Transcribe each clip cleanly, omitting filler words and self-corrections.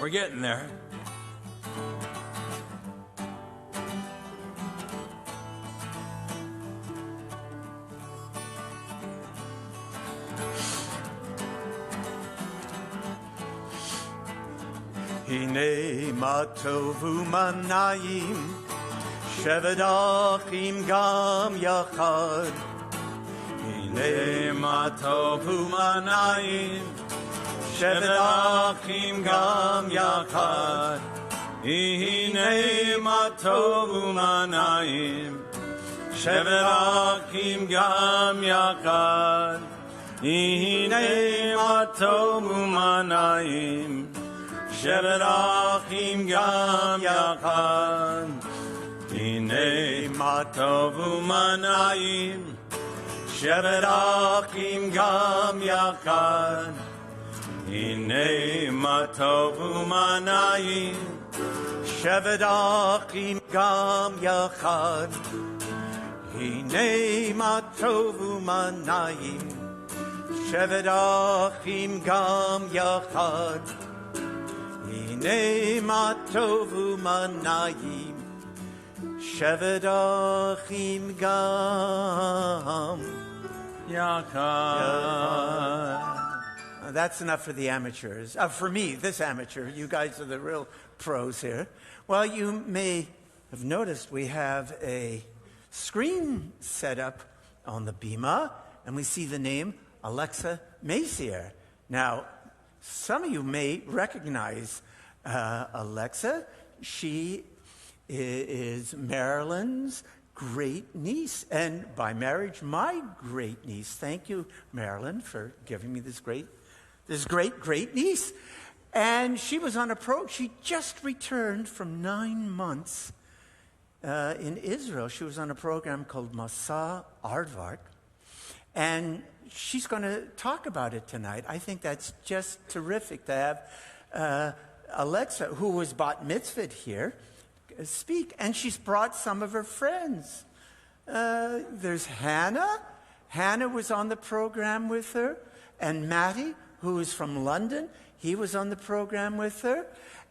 We're getting there. Hine matovu manayim Shevet achim gam yachad. Hine matovu manayim Shevet achim gam yachad. Hine matovu manayim Shevet achim gam yachad. Hine matovu manayim Shevet achim gam yachad. Hine matovu manayim Shevet achim gam yachad. Hine matovu manayim Shevet achim gam yachad. Hine matovu manayim Shevet achim gam yachad. Hine matovu manayim Shevet achim gam yachad. That's enough for the amateurs. For me, this amateur. You guys are the real pros here. Well, you may have noticed we have a screen set up on the bima, and we see the name Alexa Messier. Now, some of you may recognize Alexa. She is Marilyn's great niece, and by marriage, my great niece. Thank you, Marilyn, for giving me this great niece. And she was on she just returned from 9 months in Israel. She was on a program called Masa Aardvark, and she's going to talk about it tonight. I think that's just terrific to have Alexa, who was bat mitzvahed here, speak. And she's brought some of her friends. There's Hannah. Hannah was on the program with her. And Matty, who is from London, he was on the program with her.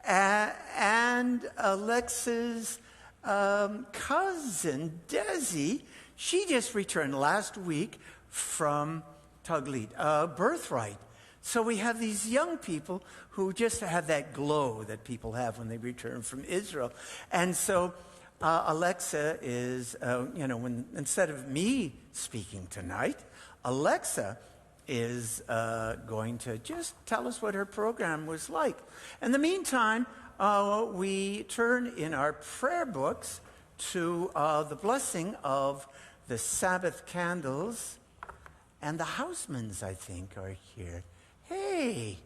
And Alexa's cousin, Desi, she just returned last week from Taglit, Birthright. So we have these young people who just have that glow that people have when they return from Israel. And so Alexa is, instead of me speaking tonight, Alexa is going to just tell us what her program was like. In the meantime, we turn in our prayer books to the blessing of the Sabbath candles. And the Housemans, I think, are here. Hey,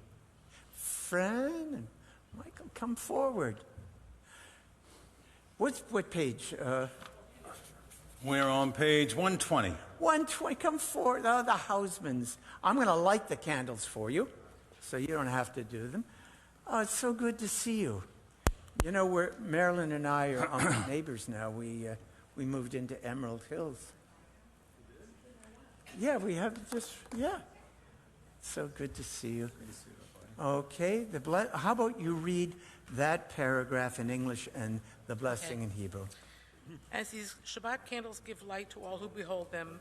Fran and Michael, come forward. What page? We're on page 120. 120, come forward. The Housemans. I'm going to light the candles for you, so you don't have to do them. Oh, it's so good to see you. You know, Marilyn and I are neighbors now. We moved into Emerald Hills. Yeah, we have So good to see you. Okay, how about you read that paragraph in English and the blessing in Hebrew? As these Shabbat candles give light to all who behold them,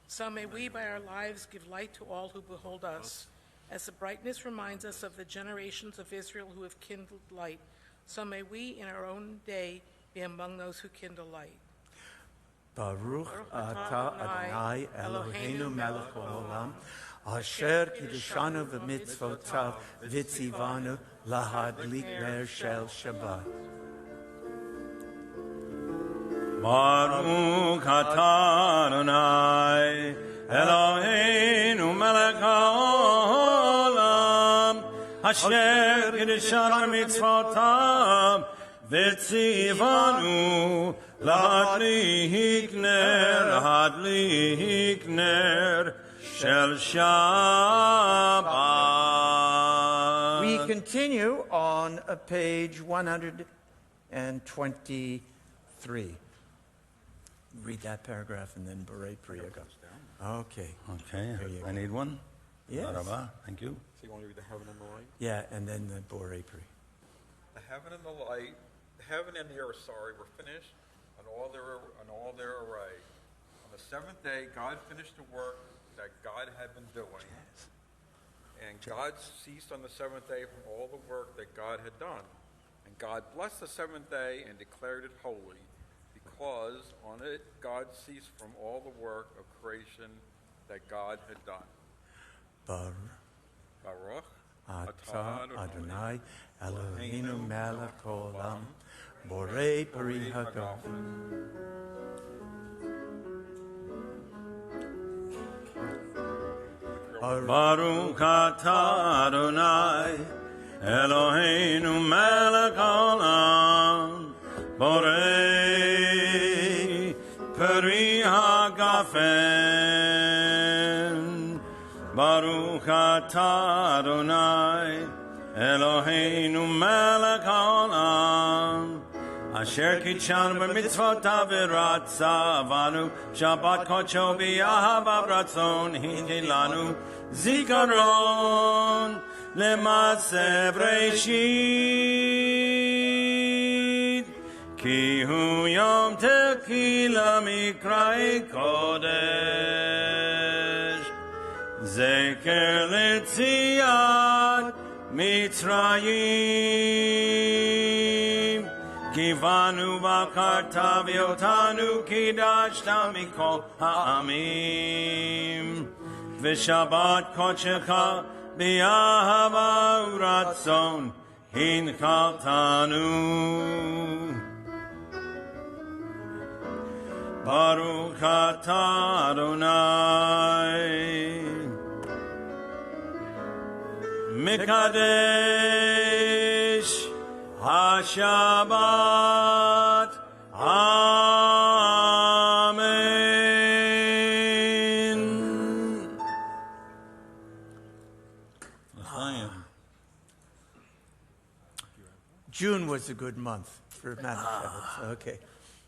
so may we by our lives give light to all who behold us. As the brightness reminds us of the generations of Israel who have kindled light, so may we in our own day be among those who kindle light. Baruch atah Adonai Eloheinu melech haolam, asher kiddushanu v'mitzvotav v'tzivanu lahadlik ner shel Shabbat. Baruch atah Adonai Eloheinu melech haolam, asher kiddushanu v'mitzvotav וציוונו להדליק נר של Shabbat. We continue on page 123. Read that paragraph and then berate Priyaga. Okay. Okay, I need one. Yes. Rabbi, thank you. So you want to read the heaven and the light? Yeah, and then the berate Pri. The heaven and the light, heaven and the earth, were finished on all their array. On the seventh day, God finished the work that God had been doing. Yes. And God ceased on the seventh day from all the work that God had done. And God blessed the seventh day and declared it holy, because on it God ceased from all the work of creation that God had done. Baruch Atah Adonai Eloheinu melech haolam borei peri hagafen. Baruch atah Adonai Eloheinu melech haolam borei peri hagafen. Baruch atah Adonai Eloheinu melech haolam asher kitshanu b'mitzvotav v'ratzavanu Shabbat kodsho b'yahavav ratzon hinilanu zikaron lema'aseh Breshit ki hu yom tekilah mikra'ei kodesh Zeker letziat Mitzrayim Kivanu v'akarta v'yotanu kidashta mikol ha'amim V'shabbat kodshecha b'yahava u'ratzon hinchaltanu Baruch atah Adonai Mikadesh HaShabbat Amen. June was a good month for Manichaevites. Okay.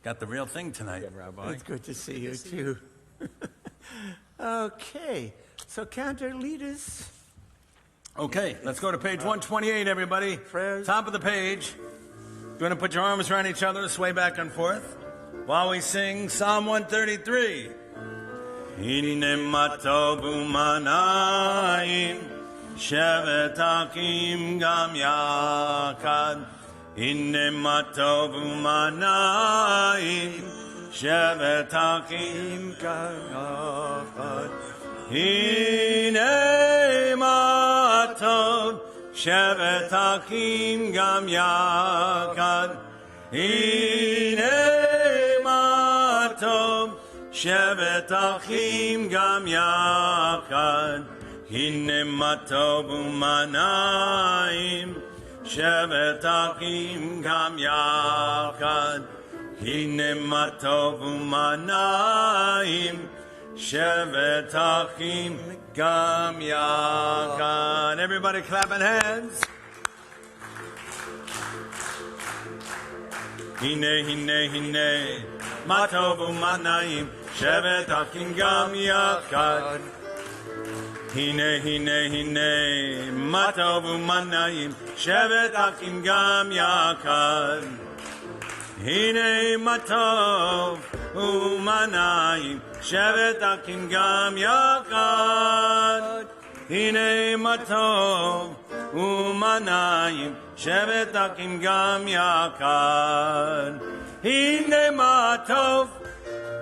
Got the real thing tonight, Rabbi. It's good to see you, too. Okay. So, Cantor, lead us. Okay, let's go to page 128, everybody. Prayers. Top of the page. You're going to put your arms around each other, sway back and forth, while we sing Psalm 133. Hine matovu manayim, shevet achim gam yakad. Hine matovu manayim, shevet achim gam yakad. Hine matov shevet achim gam yakad. Hine matov shevet achim gam yakad. Hine matov umanayim shevet achim gam yakad. Hine matov umanayim shevet achim gam yakad. Everybody clapping hands. Hine, hine, hine, matov umanayim shevet achim gam yakad. Hine, hine, hine, matov umanayim shevet achim gam yakad. Hine matov umanayim shevet achim gam yakad. Hine matov umanayim shevet achim gam yakad. Hine matov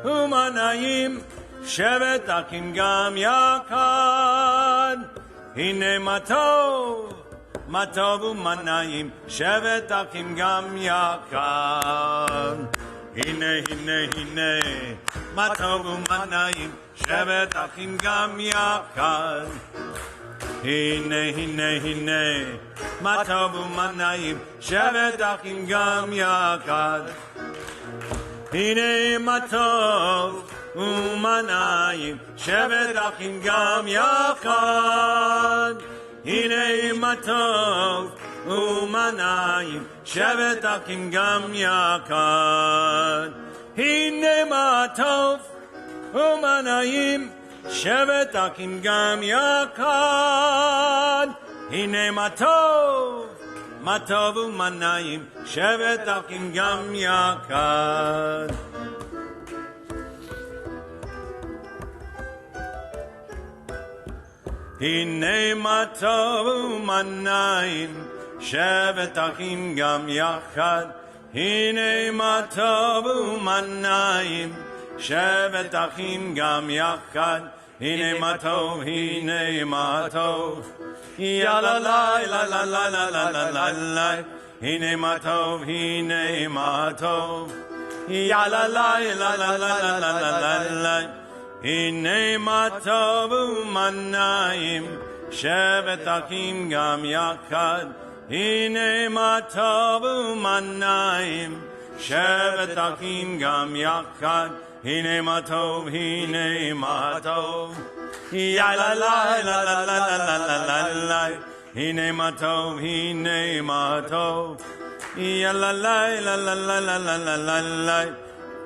umanayim shevet achim gam yakad. Hine matov umanayim shevet achim gam yakad. Hine, hine, hine, matov umanayim shevet achim gam yakad. Hine, hine, hine, ma tov u'manayim, shevet achim gam yachad. Hine ma tov u'manayim, shevet achim gam yachad. Hine ma tov u'manayim, shevet achim gam yachad. Hine ma tov u'manayim, shevet achim gam yachad. Hine ma tov u'manayim, shevet achim gam yachad. Hine ma tov u'manayim, shevet achim gam yachad. Hine ma tov u'manayim, shevet achim gam yachad. Hine ma tov, ya la la la la la la la la la la. Hine ma tov, ya la la la la la la la la la. Hine ma tov u'manayim, shevet achim gam yachad. Hine ma tov u'manayim, shevet achim gam yachad. Hine ma tov, ya la la la la la la la la la la. Hine ma tov, ya la la la la la la la la la la.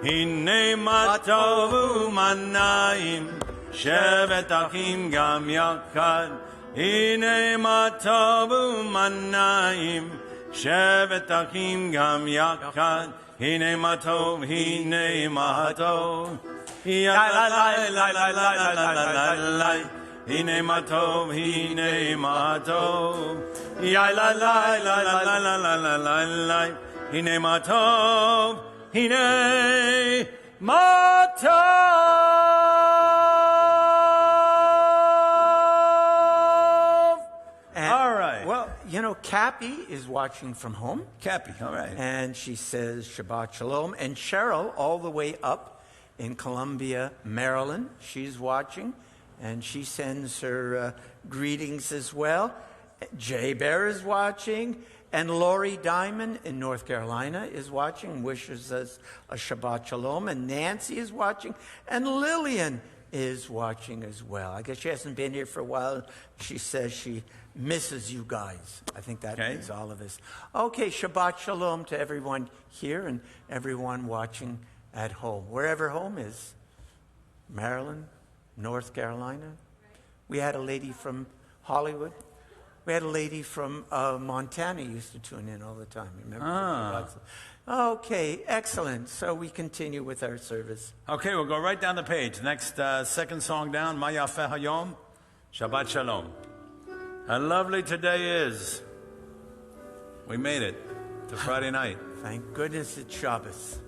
Hine ma tov u'manayim, shevet achim gam yachad. Hine ma tov u'manayim, shevet achim gam yachad. Hine ma tov, ya la la la la la la la la la la. Hine ma tov, ya la la la la la la la la la la. Hine ma tov, ma tov. All right. Well, you know, Cappy is watching from home. Cappy, all right. And she says Shabbat Shalom. And Cheryl, all the way up in Columbia, Maryland, she's watching. And she sends her greetings as well. Jay Bear is watching. And Lori Diamond in North Carolina is watching, wishes us a Shabbat Shalom. And Nancy is watching. And Lillian is watching as well. I guess she hasn't been here for a while. She says she misses you guys. I think that means all of us. Okay, Shabbat Shalom to everyone here and everyone watching at home. Wherever home is. Maryland, North Carolina. We had a lady from Hollywood. We had a lady from Montana used to tune in all the time. Remember? Okay, excellent. So we continue with our service. Okay, we'll go right down the page. Next, second song down, Ma Yafeh Hayom, Shabbat Shalom. How lovely today is. We made it to Friday night. Thank goodness it's Shabbos.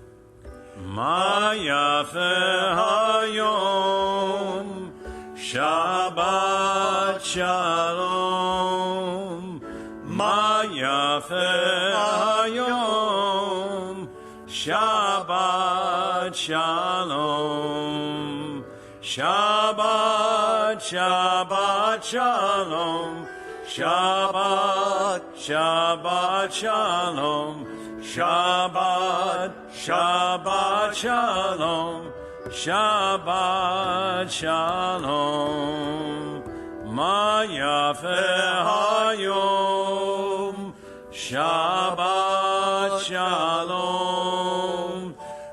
Ma Yafeh Hayom, Shabbat Shalom. Ma Yafeh Hayom, Shabbat Shalom. Shabbat, Shabbat Shalom. Shabbat, Shabbat Shalom. Shabbat, Shabbat Shalom. Shabbat Shalom. Ma Yafeh Hayom. Shabbat Shalom.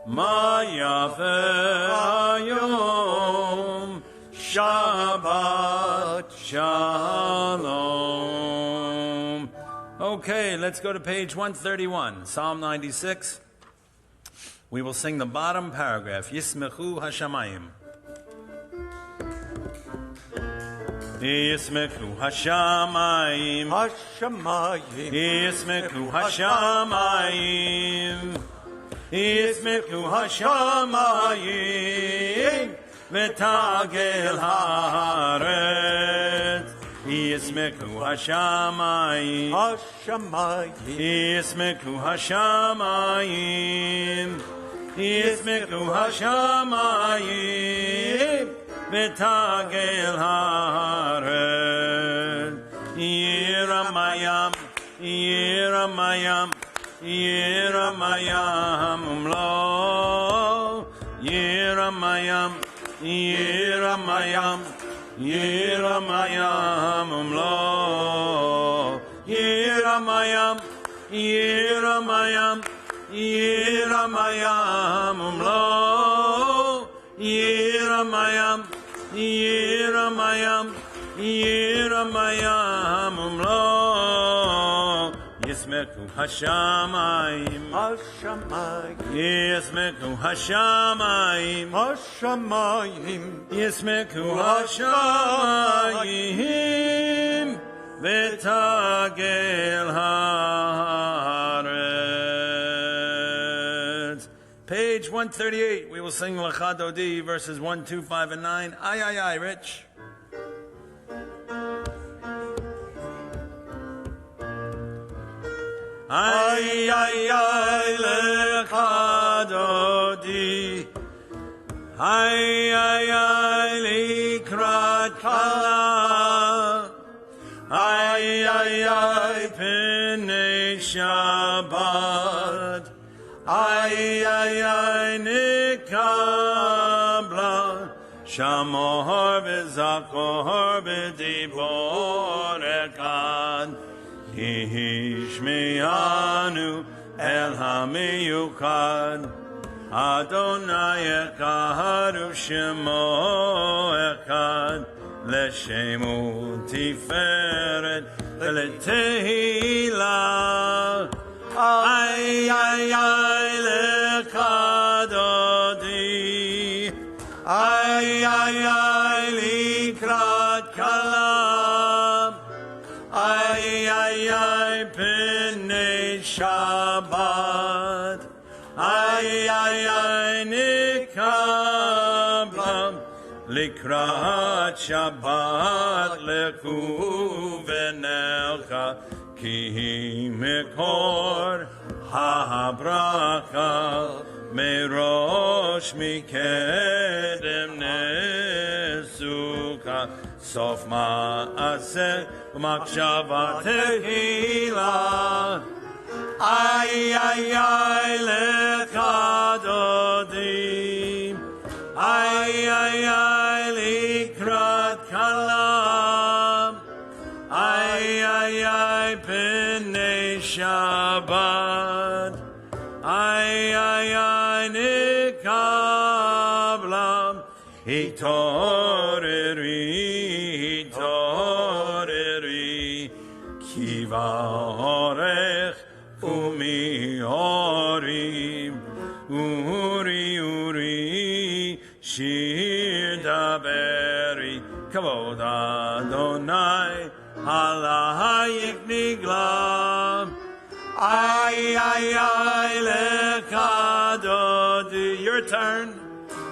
Ma Yafeh Hayom. Shabbat Shalom. Okay, let's go to page 131, Psalm 96. We will sing the bottom paragraph, Yismechu Hashamayim. Yismechu Hashamayim. Hashamayim. Yismechu Hashamayim. Yismechu Hashamayim. V'tagel haaretz. Yismechu Hashamayim. Hashamayim. Yismechu Hashamayim. Yismechu Hashamayim. V'tagel haaretz. Yiramayam, Yiramayam, Yiramayam, Umlo, Yiramayam, Yiramayam, Yiramayam, Umlo, Yiramayam, Yiramayam, Yiramayam, Umlo, Yiramayam, Yiramayam, Yiramayam, Umlo, Yismeku Hashamayim, Hashamayim, Yismeku Hashamayim, Hashamayim, Yismeku Hashamayim, V'tagel haaretz. Page 138, we will sing Lecha Dodi, verses 1, 2, 5, and 9. Aye, aye, aye, Rich. Ay, ay, ay, Lecha Dodi. Ay, ay, ay, Likrat Kala. Ay, ay, ay, Pnei Shabbat. Ay, ay, ay, Nikabla. Shamor v'zakor b'dibor echad. Hishmeyanu el hamiyukad. Adonai echad u'shemo echad. L'shemu tiferet v'letehila. Ay, ay, ay, Lecha Dodi. Ay, ay, ay, Likrat Kala. Ay, ay, ay, Pnei Shabbat. Ay, ay, ay, Nikabla. Likrat Shabbat leku v'nelcha. Ki mekor ha-bracha merosh mikedem nesuka sof ma'aseh u'machshava tehila. Ay, ay, ay, Lecha Dodi. Ay, ay, ay, Likrat Kala. Ay, ay, ay, Pnei Shabbat. Ay, ay, ay, Nikabla. Hitoreri, hitoreri. Kiva orech umi orim. Uri, uri, shir daberi. Kavod Adonai. Alayik nigla. Ay, ay, ay, Lecha Dodi. Your turn.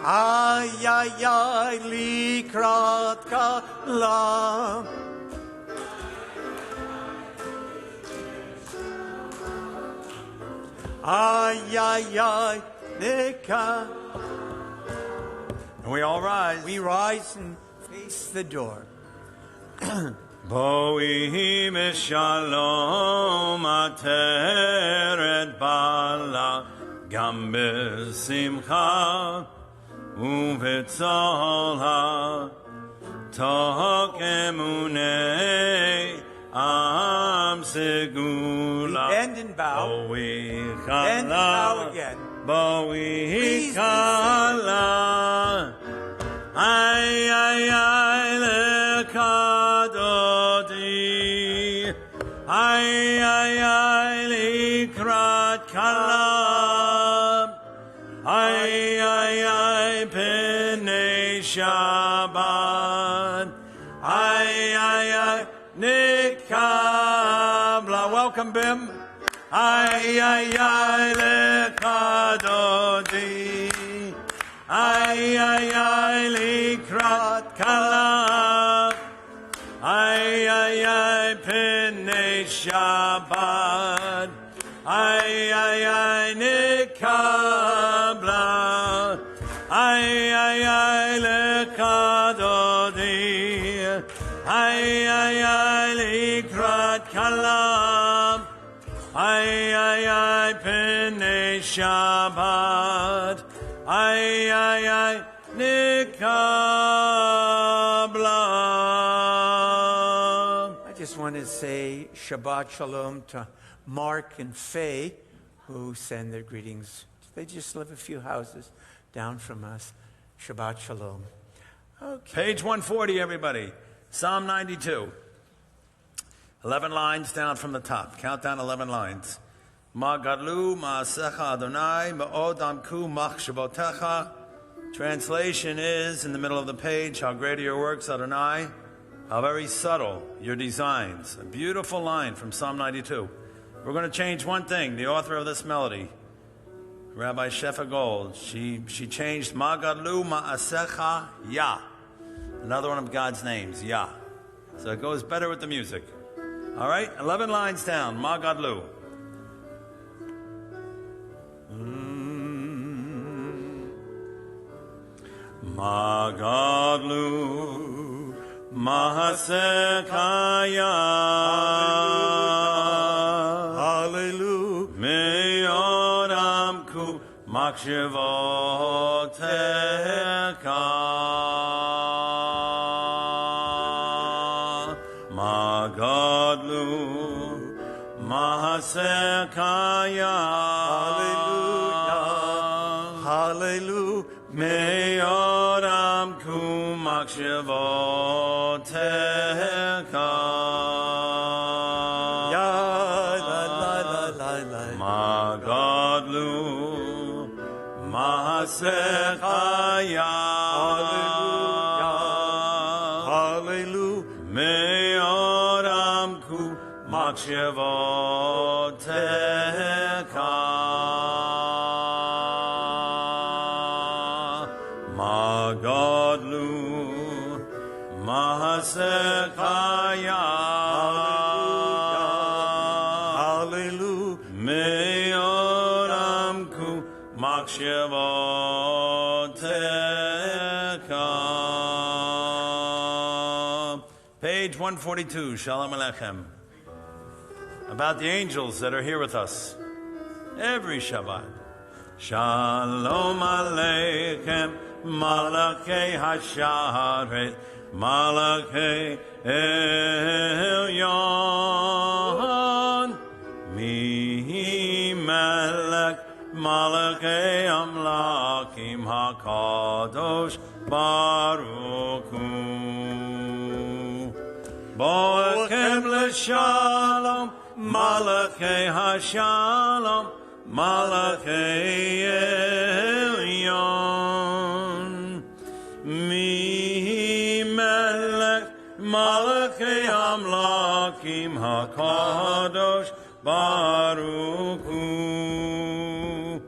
ay, ay, ay, Likrat Kala. Ay, ay, ay, Nikah. And we all rise. We rise and face the door. Bo'i mishalom ateret bala gam besimcha uvetzolha tok emunei am segula. Bend and bow. Bo'i Bend and bow chala again. Bo'i Please be chala ay ay ay Lecha Dodi. Ay ay ay Likrat Kala. Ay ay ay Pnei Shabbat. Ay ay ay Nikabla. Welcome, Bim. Ay ay ay Lecha Dodi. Ay ay ay Likrat Kala. Ay ay ay Pnei Shabbat. Ay ay ay Nikabla. Ay ay ay Lecha Dodi. Ay ay ay Likrat Kala. Alam. Ay, ay, ay, Pene Shabbat. Ay, ay, ay, Nikabla. I just want to say Shabbat Shalom to Mark and Faye, who send their greetings. They just live a few houses down from us. Shabbat Shalom. Okay. Page 140, everybody. Psalm 92. 11 lines down from the top. Count down 11 lines. Ma gadlu ma'asecha Adonai ma'od amku machshavotecha. Translation is, in the middle of the page, how great are your works, Adonai. How very subtle your designs. A beautiful line from Psalm 92. We're going to change one thing. The author of this melody, Rabbi Shefa Gold, she changed Ma gadlu ma'asecha Yah. Another one of God's names, Yah. So it goes better with the music. All right, 11 lines down. Ma gadlu. Ma gadlu mahasekaya. Hallelujah. Me'odam ku makshivoteka. Ma gadlu mahasekaya. Hallelujah. Hallelujah. Me'odam ku makshivoteka. Ya la la la la la. Ma gadlu mahasekaya. Hallelujah. Me'odam ku makshivoteka. Ma gadlu mahasekaya. Hallelujah. Me'odam ku makshivoteka. Page 142, Shalom Aleichem. About the angels that are here with us every Shabbat. Shalom Aleichem, Malachei Hasharet, Malachei Elyon, Mihi Melech, Malachei Amlakim HaKadosh Baruch Hu. Boechem L'Shalom, Malachei Hashalom, Malachei Elyon, Mihi Melech, Malachei Amlakim HaKadosh Baruch Hu.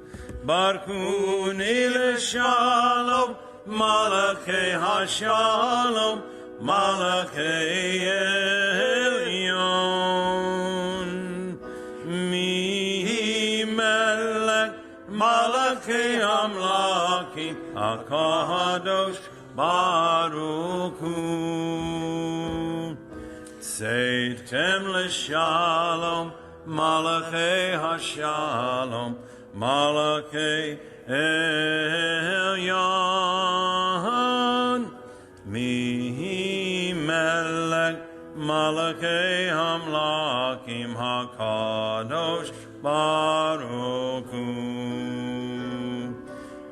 Barkuni L'Shalom, Malachei Hashalom, Malachei Elyon, Mihi Melech, Malachei Amlakim HaKadosh Baruch Hu. Tzeitem L'Shalom, Malachei Hashalom, Malachei Elyon, Mihi Melech, Malachei Amlakim HaKadosh Baruch Hu.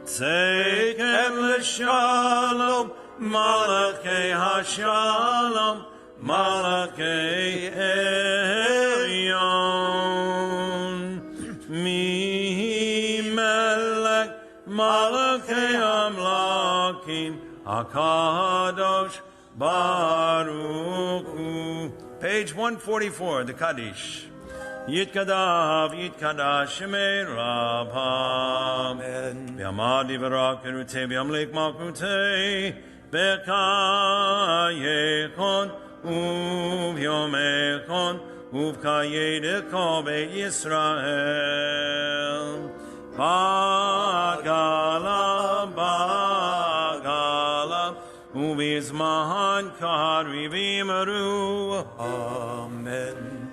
Tzeitem L'Shalom, Malachei Hashalom, Malachei Elyon, Mihi Melech, Malachei Amlakim HaKadosh Baruch Hu. Page 144, the Kaddish. Yitkadav, Yitkadash, Shemei Rabham. V'yamadi v'rakerute, v'yamlik malkute, v'kayekon, uv'yomekon, uv'kayedeko be'Yisrael. Bagalam, Bagalam, Ubizmahan Kadri Vimaru. Amen.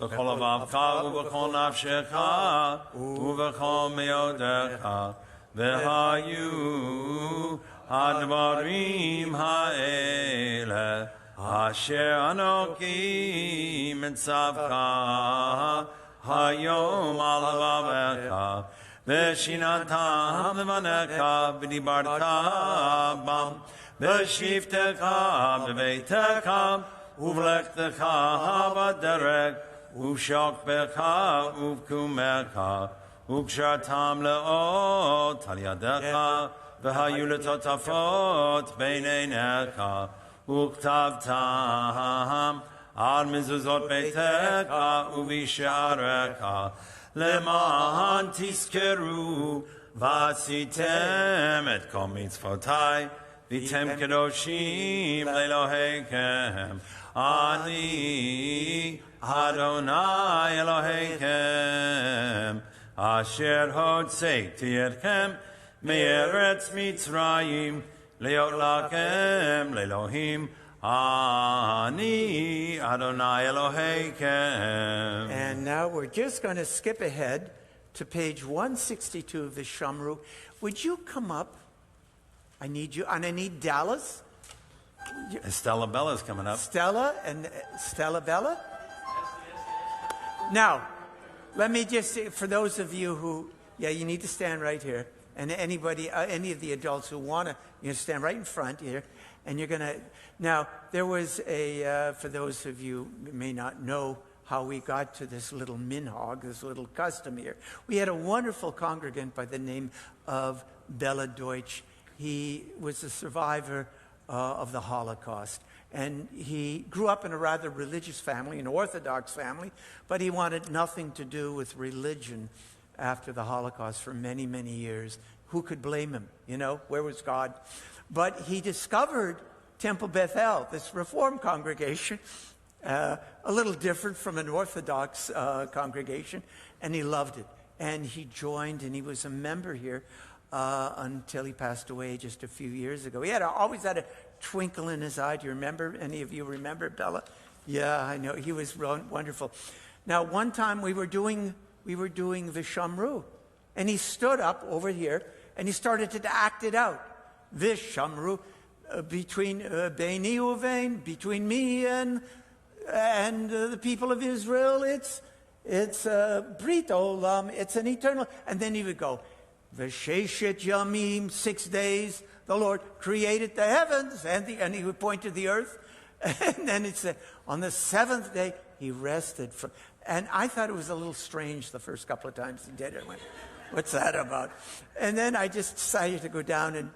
בכל לבבך ובכל נפשך ובכל מאודך והיו הדברים האלה אשר אנוכי מצווך היום על לבבך ושיננתם לבניך ודיברת בם בשבתך בביתך ובלכתך בדרך ובשוכבך ובקומך וקשרתם לאות על ידך והיו לטוטפות בין עיניך וכתבתם על מזוזות ביתך ובשעריך למען תזכרו ועשיתם את כל מצוותי והייתם קדושים לאלוהיכם אני אדוני אלוהיכם אשר הוצאתי אתכם מארץ מצרים להיות לכם לאלוהים ani Adonai Eloheikem. And now we're just going to skip ahead to page 162 of the Shamru. Would you come up? I need you, and I need Dallas. Stella Bella's coming up. Stella and Stella Bella? Now, let me just say, for those of you who, you need to stand right here. And anybody, any of the adults who want to, stand right in front here. And you're going to, now, there was for those of you who may not know how we got to this little minhag, this little custom here. We had a wonderful congregant by the name of Bella Deutsch. He was a survivor of the Holocaust. And he grew up in a rather religious family, an Orthodox family, but he wanted nothing to do with religion after the Holocaust for many, many years. Who could blame him? Where was God? But he discovered Temple Bethel, this Reform congregation, a little different from an Orthodox congregation, and he loved it. And he joined, and he was a member here until he passed away just a few years ago. He always had a twinkle in his eye. Do you remember? Any of you remember Bella? Yeah, I know. He was wonderful. Now, one time we were doing the Shamru, and he stood up over here, and he started to act it out. This Shamru, between Beini Uvein, between me and the people of Israel, it's Brit Olam, it's an eternal. And then he would go, V'sheshet Yamim, 6 days, the Lord created the heavens, and he would point to the earth. And then it said, on the seventh day, he rested from. And I thought it was a little strange the first couple of times he did it. I went, what's that about? And then I just decided to go down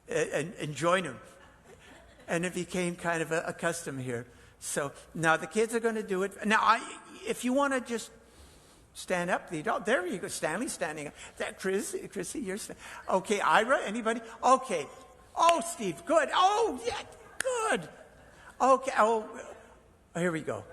and join him. And it became kind of a custom here. So now the kids are going to do it. Now, if you want to just stand up, there you go. Stanley's standing up. Chrissy, you're standing. Okay, Ira, anybody? Okay. Oh, Steve, good. Oh, yeah, good. Okay. Oh, here we go.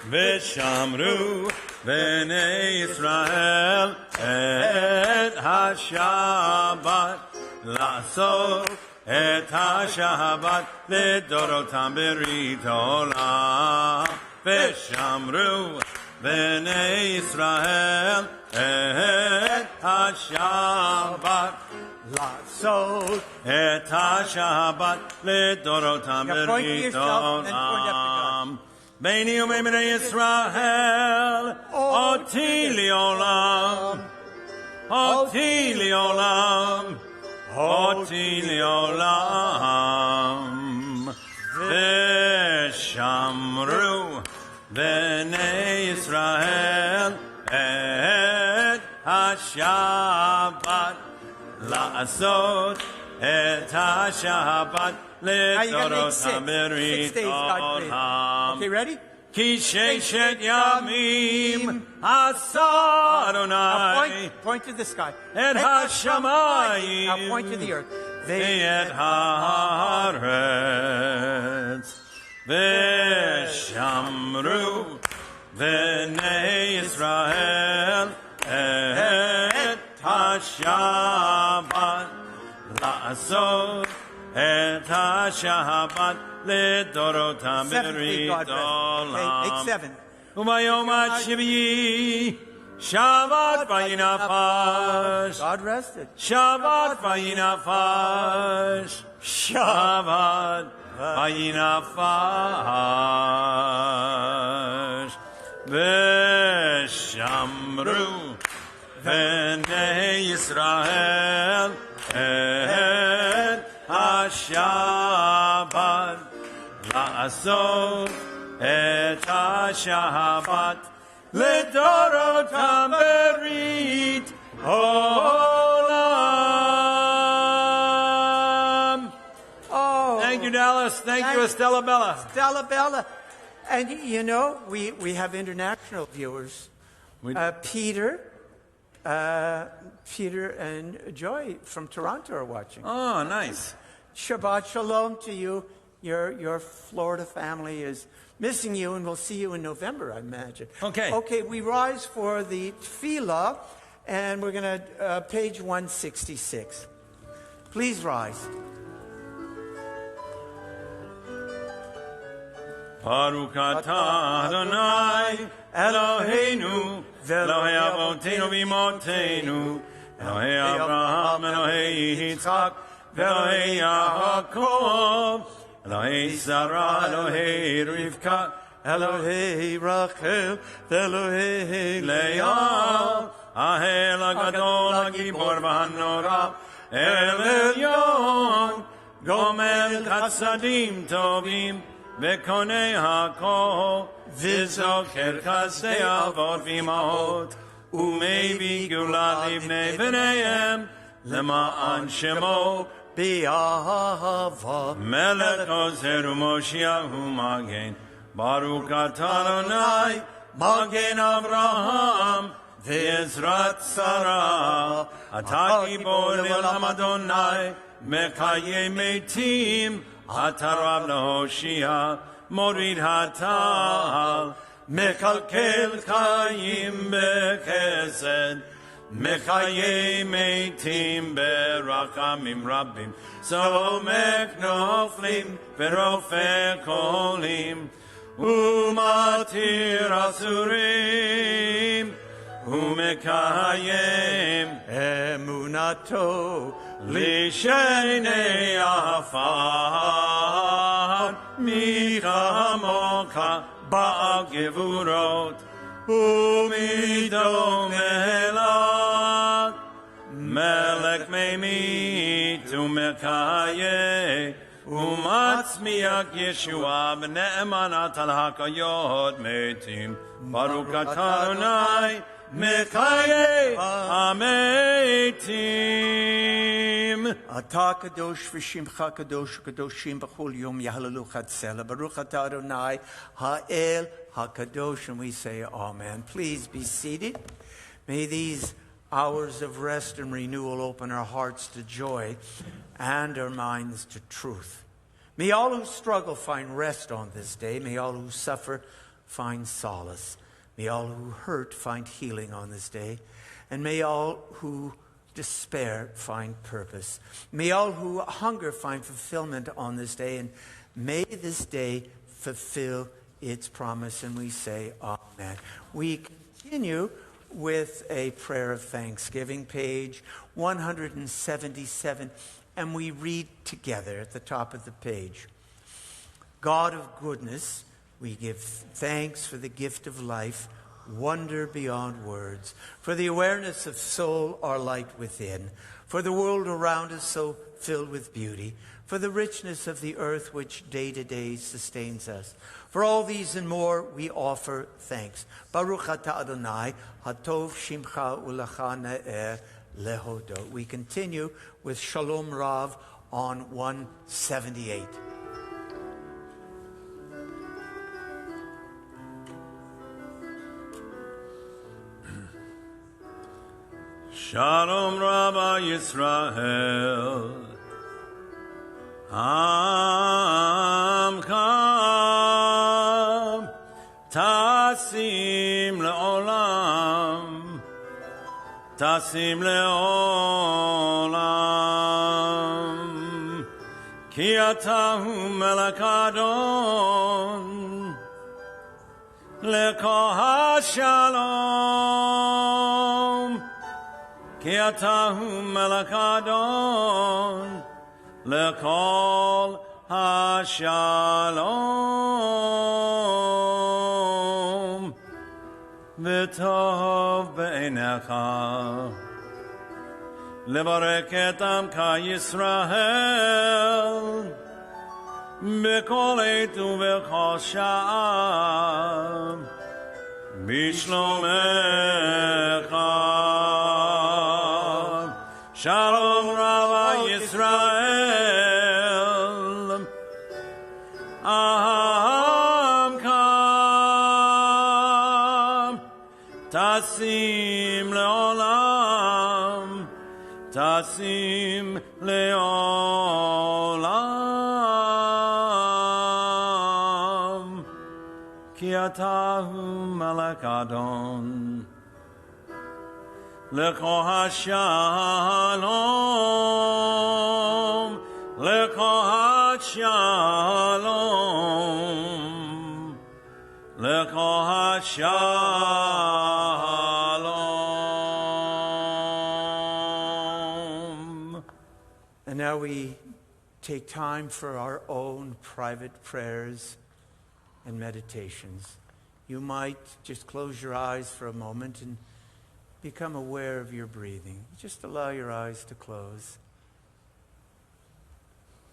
V'shamru b'nei Yisrael et ha-Shabbat la'asot et ha-Shabbat לדורותם ברית עולם ושמרו בני ישראל את השבת לעשות את השבת לדורותם ברית עולם ביני ובני ישראל אותי לעולם אותי לעולם אותי לעולם ושמרו בני ישראל את השבת לעשות את השבת לדורותם ברית עולם. Okay, ready? כי ששת ימים עשה אדוני Point to the sky. את השמיים Now point to the earth. ואת הארץ ושמרו בני ישראל את השבת לעשות et ha-Shabbat לדורותם 7th week, ברית God rest. עולם. Hey, 7. וביום השביעי שבת וינפש. God rested. שבת וינפש. שבת וינפש. ושמרו בני ישראל את השבת לעשות את השבת לדורותם ברית עולם. Oh, Thank you, Dallas. Thank you, Estella Bella. Stella Bella. And you know, we have international viewers. Peter and Joy from Toronto are watching. Oh, nice. Shabbat Shalom to you. Your Florida family is missing you, and we'll see you in November, I imagine. Okay. Okay, we rise for the tefillah, and we're going to page 166. Please rise. Baruch atah Adonai Eloheinu Elohei Avotenu v'Imotenu Elohei Abraham Elohei Yitzchak Elohei Yaakov Elohei Sarah Elohei Rivka Elohei Rachel Elohei Leah Ahel HaGadol HaGibor v'Hanora El Elyon Gomel Chassadim Tovim וקונה הכל, וזוכר חסדי אבות ואמהות, ומביא גאולה לבני בניהם, למען שמו באהבה. מלך עוזר ומושיע ומגן, ברוך אתה אדוני, מגן אברהם, ועזרת שרה. אתה גיבור לעולם אדוני, מחיי מתים, אתה רב להושיע, מוריד הטל, מקלקל חיים בחסד, מחיי מתים ברחמים רבים, סומך נופלים ורופא חולים, ומתיר אסורים, ומקיים אמונתו לשני עפר. מי כמוך בעל גבורות ומדום אליו, מלך ממית ומקיים ומצמיח ישועה בנאמנת על הקיות מתים. ברוך אתה אדוני מחיי המתים. אתה קדוש ושמך קדוש וקדושים בכל יום יהללוך הצלע. ברוך אתה אדוני האל HaKadosh, and we say amen. Please be seated. May these hours of rest and renewal open our hearts to joy and our minds to truth. May all who struggle find rest on this day. May all who suffer find solace. May all who hurt find healing on this day. And may all who despair find purpose. May all who hunger find fulfillment on this day. And may this day fulfill its promise. And we say amen. We continue with a prayer of thanksgiving, page 177. And we read together at the top of the page. God of goodness, we give thanks for the gift of life, wonder beyond words, for the awareness of soul, our light within, for the world around us so filled with beauty, for the richness of the earth which day to day sustains us. For all these and more, we offer thanks. Baruch atah Adonai, hatov shimcha ulecha ne'er lehodo. We continue with Shalom Rav on 178. Shalom Rabbi Yisrael, Amcha Tasim Le'olam, Tasim Le'olam, Atahu Melakadon Leko HaShalom Ki Atahu Melakadon Lekol HaShalom V'tov Be'enecha Levarek et Amka Yisrael B'kol eit u'b'kol sha'am B'shlomecha Shalom Rabbi Yisrael Amka Tasim le'olam Tasim le'olam Ki atahu malak adon Leko HaShalom Leko HaShalom Leko HaShalom. And now we take time for our own private prayers and meditations. You might just close your eyes for a moment and become aware of your breathing. Just allow your eyes to close.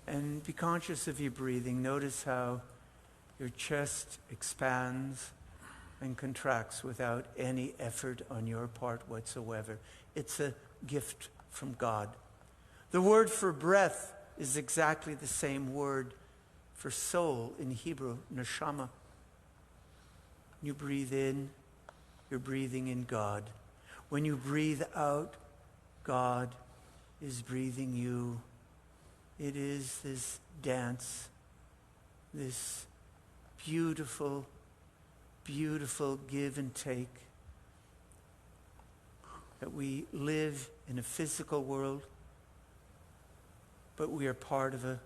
And be conscious of your breathing. Notice how your chest expands and contracts without any effort on your part whatsoever. It's a gift from God. The word for breath is exactly the same word for soul in Hebrew, neshama. You breathe in, you're breathing in God. When you breathe out, God is breathing you. It is this dance, this beautiful, beautiful give and take, that we live in a physical world, but we are part of a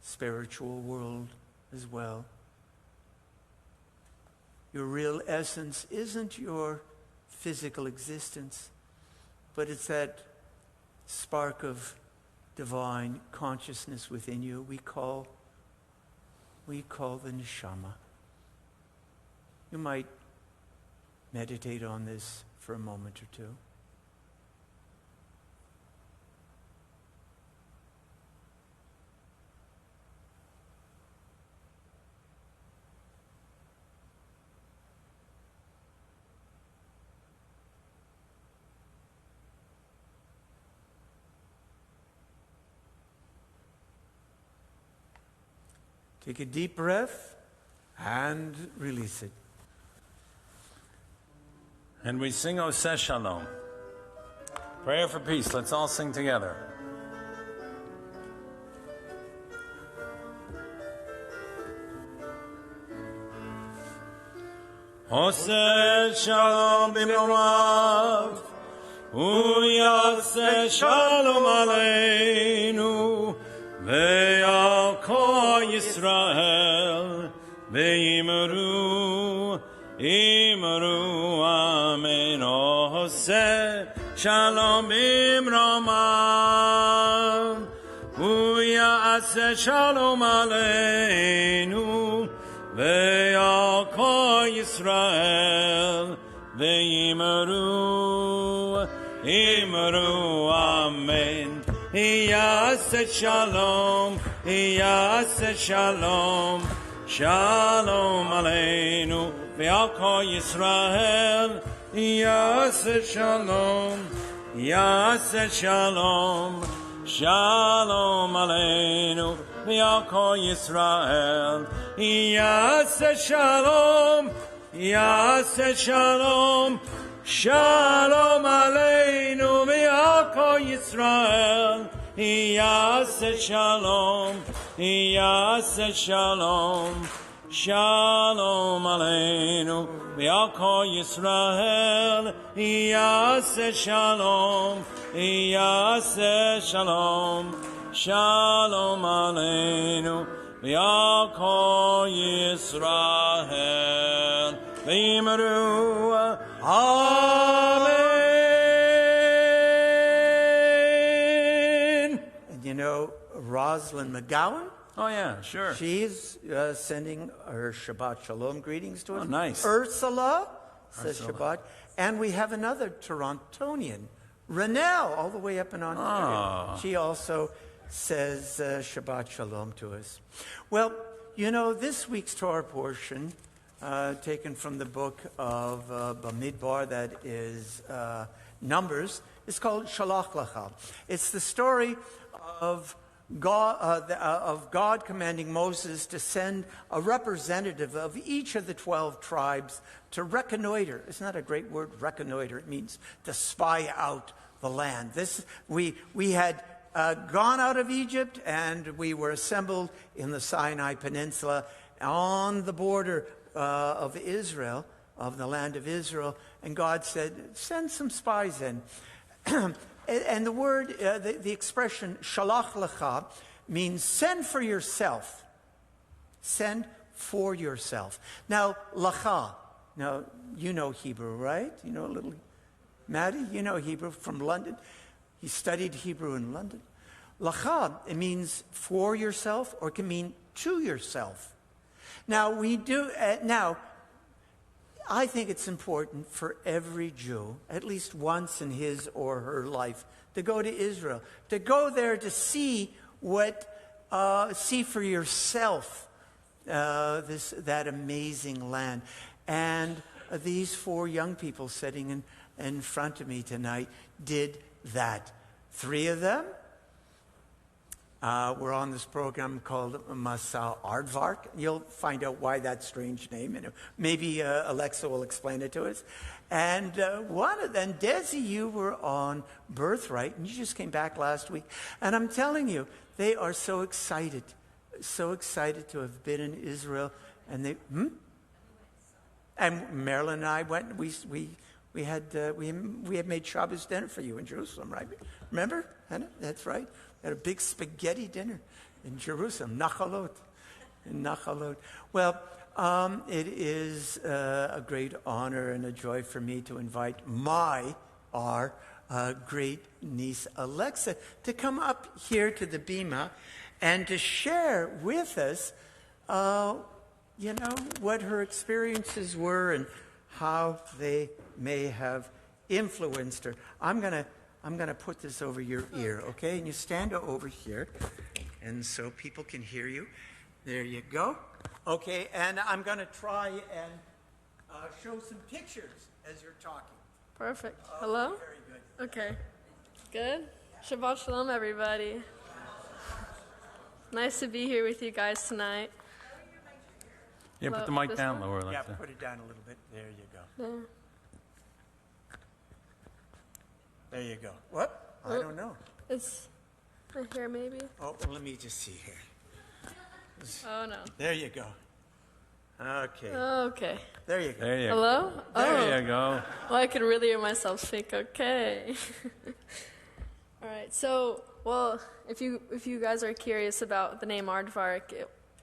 spiritual world as well. Your real essence isn't your physical existence, but it's that spark of divine consciousness within you we call the neshama. You might meditate on this for a moment or two. Take a deep breath and release it. And we sing Oseh Shalom. Prayer for peace. Let's all sing together. Oseh Shalom b'mirav, Uyaseh Shalom aleinu, Ve'al kol Yisrael, Ve'imru, Imru, Amen. Oseh Shalom b'mirav, Uyaseh Shalom aleinu, Ve'al kol Yisrael, Ve'imru, Imru, Amen. Yaseh Shalom, Yaseh Shalom, Shalom Aleinu, Ve'al kol Yisrael, Yaseh Shalom, Yaseh Shalom, Shalom Aleinu, Ve'al kol Yisrael, Yaseh Shalom, Yaseh Shalom, Shalom Aleinu, Ve'al kol Yisrael, Yaseh Shalom, Yaseh Shalom, Shalom Aleinu, Ve'al kol Yisrael, Yaseh Shalom, Yaseh Shalom, Shalom Aleinu, V'al Kol Yisrael, V'yimeru, Amen. And you know, Rosalind McGowan, Oh, yeah, sure. she's sending her Shabbat Shalom greetings to us. Oh, nice. Ursula says Ursula. Shabbat. And we have another Torontonian, Renelle, all the way up in Ontario. Ah. She also says Shabbat Shalom to us. Well, you know, this week's Torah portion, taken from the book of Bamidbar, that is Numbers, is called Shalach Lecha. It's the story of God commanding Moses to send a representative of each of the 12 tribes to reconnoiter. Isn't that a great word, reconnoiter? It means to spy out the land. We had gone out of Egypt, and we were assembled in the Sinai Peninsula on the border of Israel, of the land of Israel, and God said, send some spies in. And the word, the expression shalach lecha means send for yourself. Send for yourself. Now, lecha. Now, you know Hebrew, right? You know a little. Maddie, you know Hebrew from London. He studied Hebrew in London. Lecha, it means for yourself, or it can mean to yourself. Now, I think it's important for every Jew, at least once in his or her life, to go to Israel, to go there to see see for yourself that amazing land. And these 4 young people sitting in front of me tonight did that. 3 of them we're on this program called Masa Aardvark. You'll find out why that strange name. And maybe Alexa will explain it to us. And one of them, Desi, you were on Birthright, and you just came back last week. And I'm telling you, they are so excited to have been in Israel. And and Marilyn and I went. We had made Shabbos dinner for you in Jerusalem, right? Remember, Hannah? That's right. Had a big spaghetti dinner in Jerusalem, Nachalot. Well, it is a great honor and a joy for me to invite our great niece Alexa to come up here to the Bima and to share with us, what her experiences were and how they may have influenced her. I'm going to put this over your ear, okay? And you stand over here, and so people can hear you. There you go. Okay, and I'm going to try and show some pictures as you're talking. Perfect. Hello? Very good. Okay. Good? Shabbat Shalom, everybody. Nice to be here with you guys tonight. Yeah, put the mic This down one? lower. Yeah, Like that. put it down a little bit. There you go. There. There you go. What? I don't know. It's right here, maybe? Oh, let me just see here. Oh, no. There you go. Okay. Okay. There you go. There you go. Hello? There you go. Well, I could really hear myself speak. Okay. All right. So, if you guys are curious about the name Aardvark,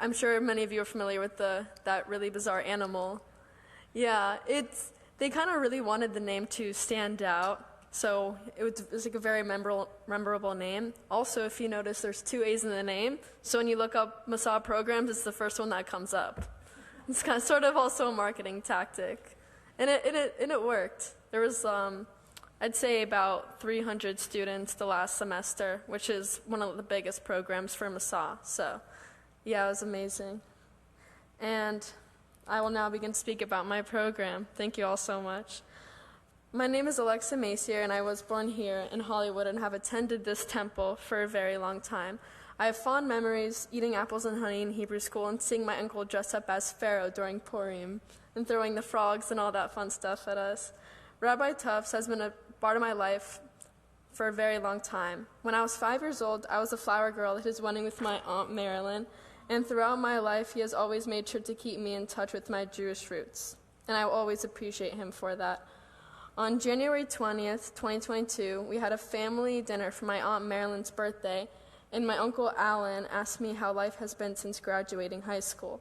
I'm sure many of you are familiar with that really bizarre animal. Yeah, they kind of really wanted the name to stand out, so it was like a very memorable name. Also, if you notice, there's 2 A's in the name, so when you look up Masah programs, it's the first one that comes up. It's kind of sort of also a marketing tactic, and it worked. There was I'd say about 300 students the last semester, which is one of the biggest programs for Masah. So, yeah, it was amazing. And I will now begin to speak about my program. Thank you all so much. My name is Alexa Macier, and I was born here in Hollywood and have attended this temple for a very long time. I have fond memories eating apples and honey in Hebrew school and seeing my uncle dress up as Pharaoh during Purim and throwing the frogs and all that fun stuff at us. Rabbi Tuffs has been a part of my life for a very long time. When I was 5 years old, I was a flower girl at his wedding with my Aunt Marilyn, and throughout my life, he has always made sure to keep me in touch with my Jewish roots, and I will always appreciate him for that. On January 20th, 2022, we had a family dinner for my Aunt Marilyn's birthday, and my uncle Allan asked me how life has been since graduating high school.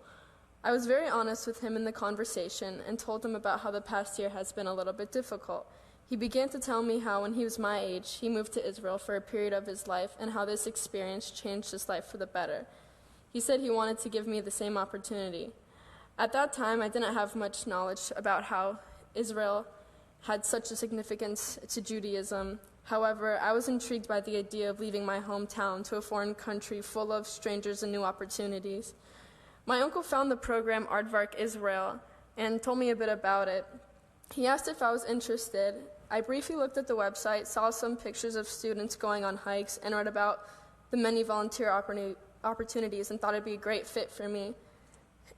I was very honest with him in the conversation and told him about how the past year has been a little bit difficult. He began to tell me how when he was my age, he moved to Israel for a period of his life and how this experience changed his life for the better. He said he wanted to give me the same opportunity. At that time, I didn't have much knowledge about how Israel had such a significance to Judaism. However, I was intrigued by the idea of leaving my hometown to a foreign country full of strangers and new opportunities. My uncle found the program Aardvark Israel and told me a bit about it. He asked if I was interested. I briefly looked at the website, saw some pictures of students going on hikes, and read about the many volunteer opportunities and thought it'd be a great fit for me.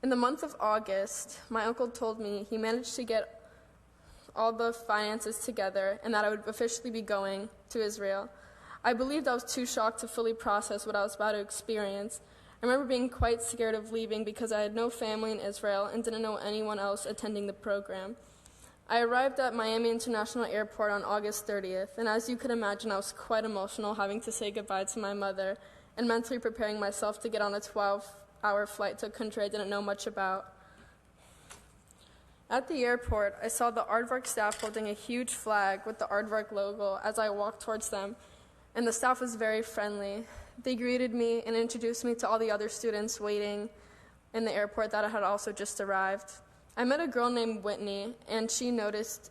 In the month of August, my uncle told me he managed to get all the finances together and that I would officially be going to Israel. I believed I was too shocked to fully process what I was about to experience. I remember being quite scared of leaving because I had no family in Israel and didn't know anyone else attending the program. I arrived at Miami International Airport on August 30th, and as you could imagine, I was quite emotional having to say goodbye to my mother and mentally preparing myself to get on a 12-hour flight to a country I didn't know much about. At the airport, I saw the Aardvark staff holding a huge flag with the Aardvark logo as I walked towards them, and the staff was very friendly. They greeted me and introduced me to all the other students waiting in the airport that had also just arrived. I met a girl named Whitney, and she noticed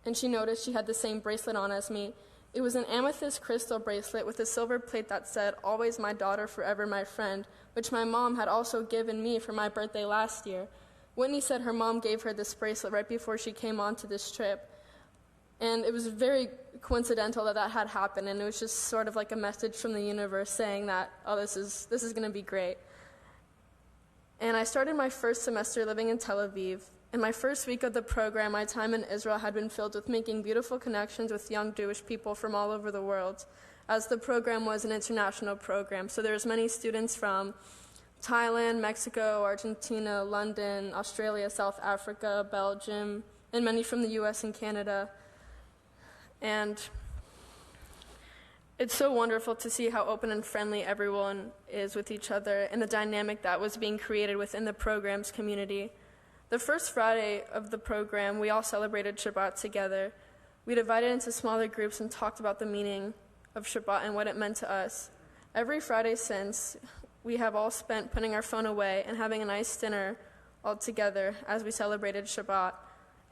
she had the same bracelet on as me. It was an amethyst crystal bracelet with a silver plate that said, "Always my daughter, forever my friend," which my mom had also given me for my birthday last year. Whitney said her mom gave her this bracelet right before she came onto this trip. And it was very coincidental that had happened, and it was just sort of like a message from the universe saying that, oh, this is going to be great. And I started my first semester living in Tel Aviv. In my first week of the program, my time in Israel had been filled with making beautiful connections with young Jewish people from all over the world, as the program was an international program. So there was many students from Thailand, Mexico, Argentina, London, Australia, South Africa, Belgium, and many from the US and Canada. And it's so wonderful to see how open and friendly everyone is with each other and the dynamic that was being created within the program's community. The first Friday of the program, we all celebrated Shabbat together. We divided into smaller groups and talked about the meaning of Shabbat and what it meant to us. Every Friday since, we have all spent putting our phone away and having a nice dinner all together as we celebrated Shabbat.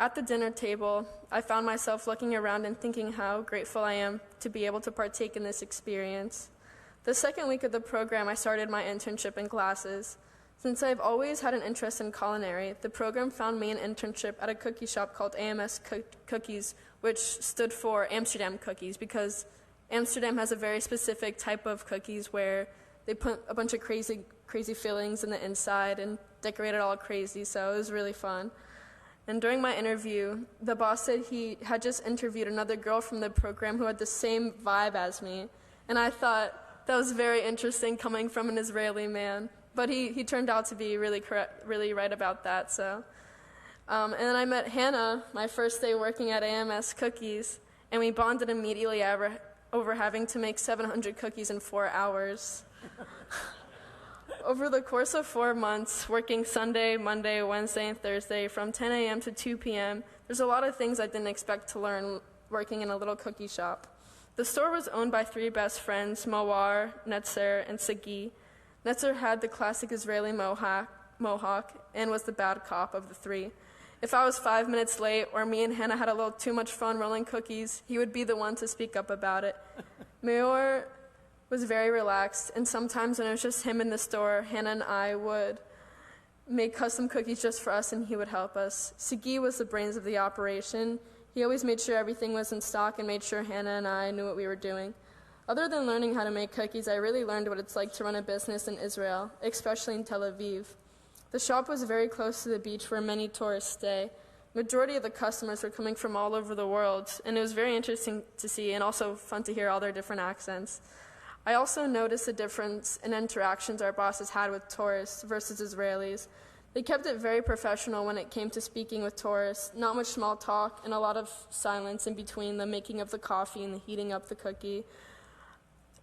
At the dinner table, I found myself looking around and thinking how grateful I am to be able to partake in this experience. The second week of the program, I started my internship in classes. Since I've always had an interest in culinary, the program found me an internship at a cookie shop called AMS Cookies, which stood for Amsterdam Cookies, because Amsterdam has a very specific type of cookies where they put a bunch of crazy fillings in the inside and decorate it all crazy, so it was really fun. And during my interview, the boss said he had just interviewed another girl from the program who had the same vibe as me. And I thought that was very interesting coming from an Israeli man. But he turned out to be really right about that. So, and then I met Hannah my first day working at AMS Cookies, and we bonded immediately over having to make 700 cookies in 4 hours. Over the course of 4 months, working Sunday, Monday, Wednesday, and Thursday from 10 a.m. to 2 p.m., there's a lot of things I didn't expect to learn working in a little cookie shop. The store was owned by 3 best friends, Mawar, Netzer, and Sagi. Netzer had the classic Israeli mohawk and was the bad cop of the 3. If I was 5 minutes late or me and Hannah had a little too much fun rolling cookies, he would be the one to speak up about it. Mayor was very relaxed, and sometimes when it was just him in the store, Hannah and I would make custom cookies just for us, and he would help us. Sagi was the brains of the operation. He always made sure everything was in stock and made sure Hannah and I knew what we were doing. Other than learning how to make cookies, I really learned what it's like to run a business in Israel, especially in Tel Aviv. The shop was very close to the beach where many tourists stay. Majority of the customers were coming from all over the world, and it was very interesting to see and also fun to hear all their different accents. I also noticed a difference in interactions our bosses had with tourists versus Israelis. They kept it very professional when it came to speaking with tourists, not much small talk and a lot of silence in between the making of the coffee and the heating up the cookie.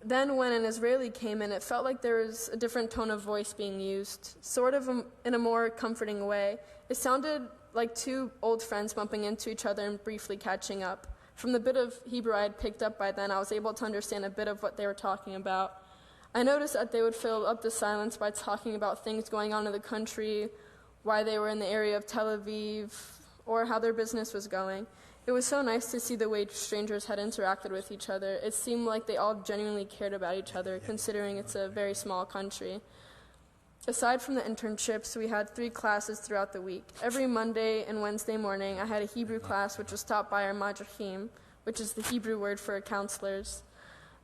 then when an Israeli came in, it felt like there was a different tone of voice being used, sort of in a more comforting way. It sounded like two old friends bumping into each other and briefly catching up. From the bit of Hebrew I had picked up by then, I was able to understand a bit of what they were talking about. I noticed that they would fill up the silence by talking about things going on in the country, why they were in the area of Tel Aviv, or how their business was going. It was so nice to see the way strangers had interacted with each other. It seemed like they all genuinely cared about each other, considering it's a very small country. Aside from the internships, we had 3 classes throughout the week. Every Monday and Wednesday morning, I had a Hebrew class, which was taught by our madrachim, which is the Hebrew word for counselors.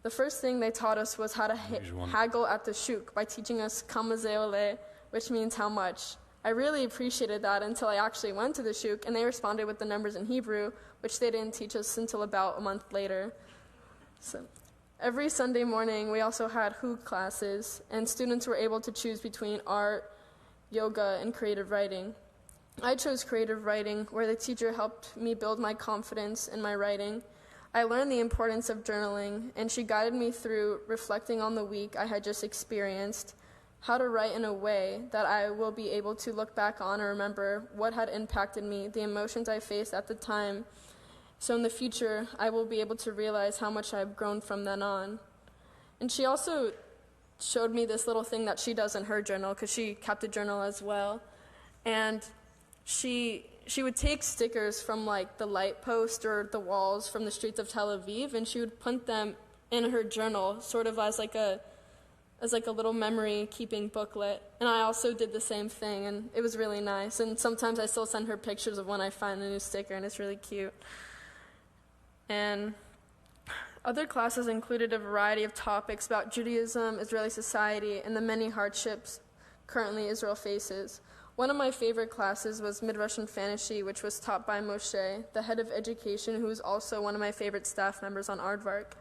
The first thing they taught us was how to haggle at the shuk by teaching us kama ze ole, which means how much. I really appreciated that until I actually went to the shuk, and they responded with the numbers in Hebrew, which they didn't teach us until about a month later. So every Sunday morning, we also had hug classes, and students were able to choose between art, yoga, and creative writing. I chose creative writing, where the teacher helped me build my confidence in my writing. I learned the importance of journaling, and she guided me through reflecting on the week I had just experienced, how to write in a way that I will be able to look back on and remember what had impacted me, the emotions I faced at the time. So in the future, I will be able to realize how much I've grown from then on. And she also showed me this little thing that she does in her journal, because she kept a journal as well. And she would take stickers from like the light post or the walls from the streets of Tel Aviv, and she would put them in her journal, sort of as like a little memory-keeping booklet. And I also did the same thing, and it was really nice. And sometimes I still send her pictures of when I find a new sticker, and it's really cute. And other classes included a variety of topics about Judaism, Israeli society, and the many hardships currently Israel faces. One of my favorite classes was Midrash and Fantasy, which was taught by Moshe, the head of education, who is also one of my favorite staff members on Aardvark.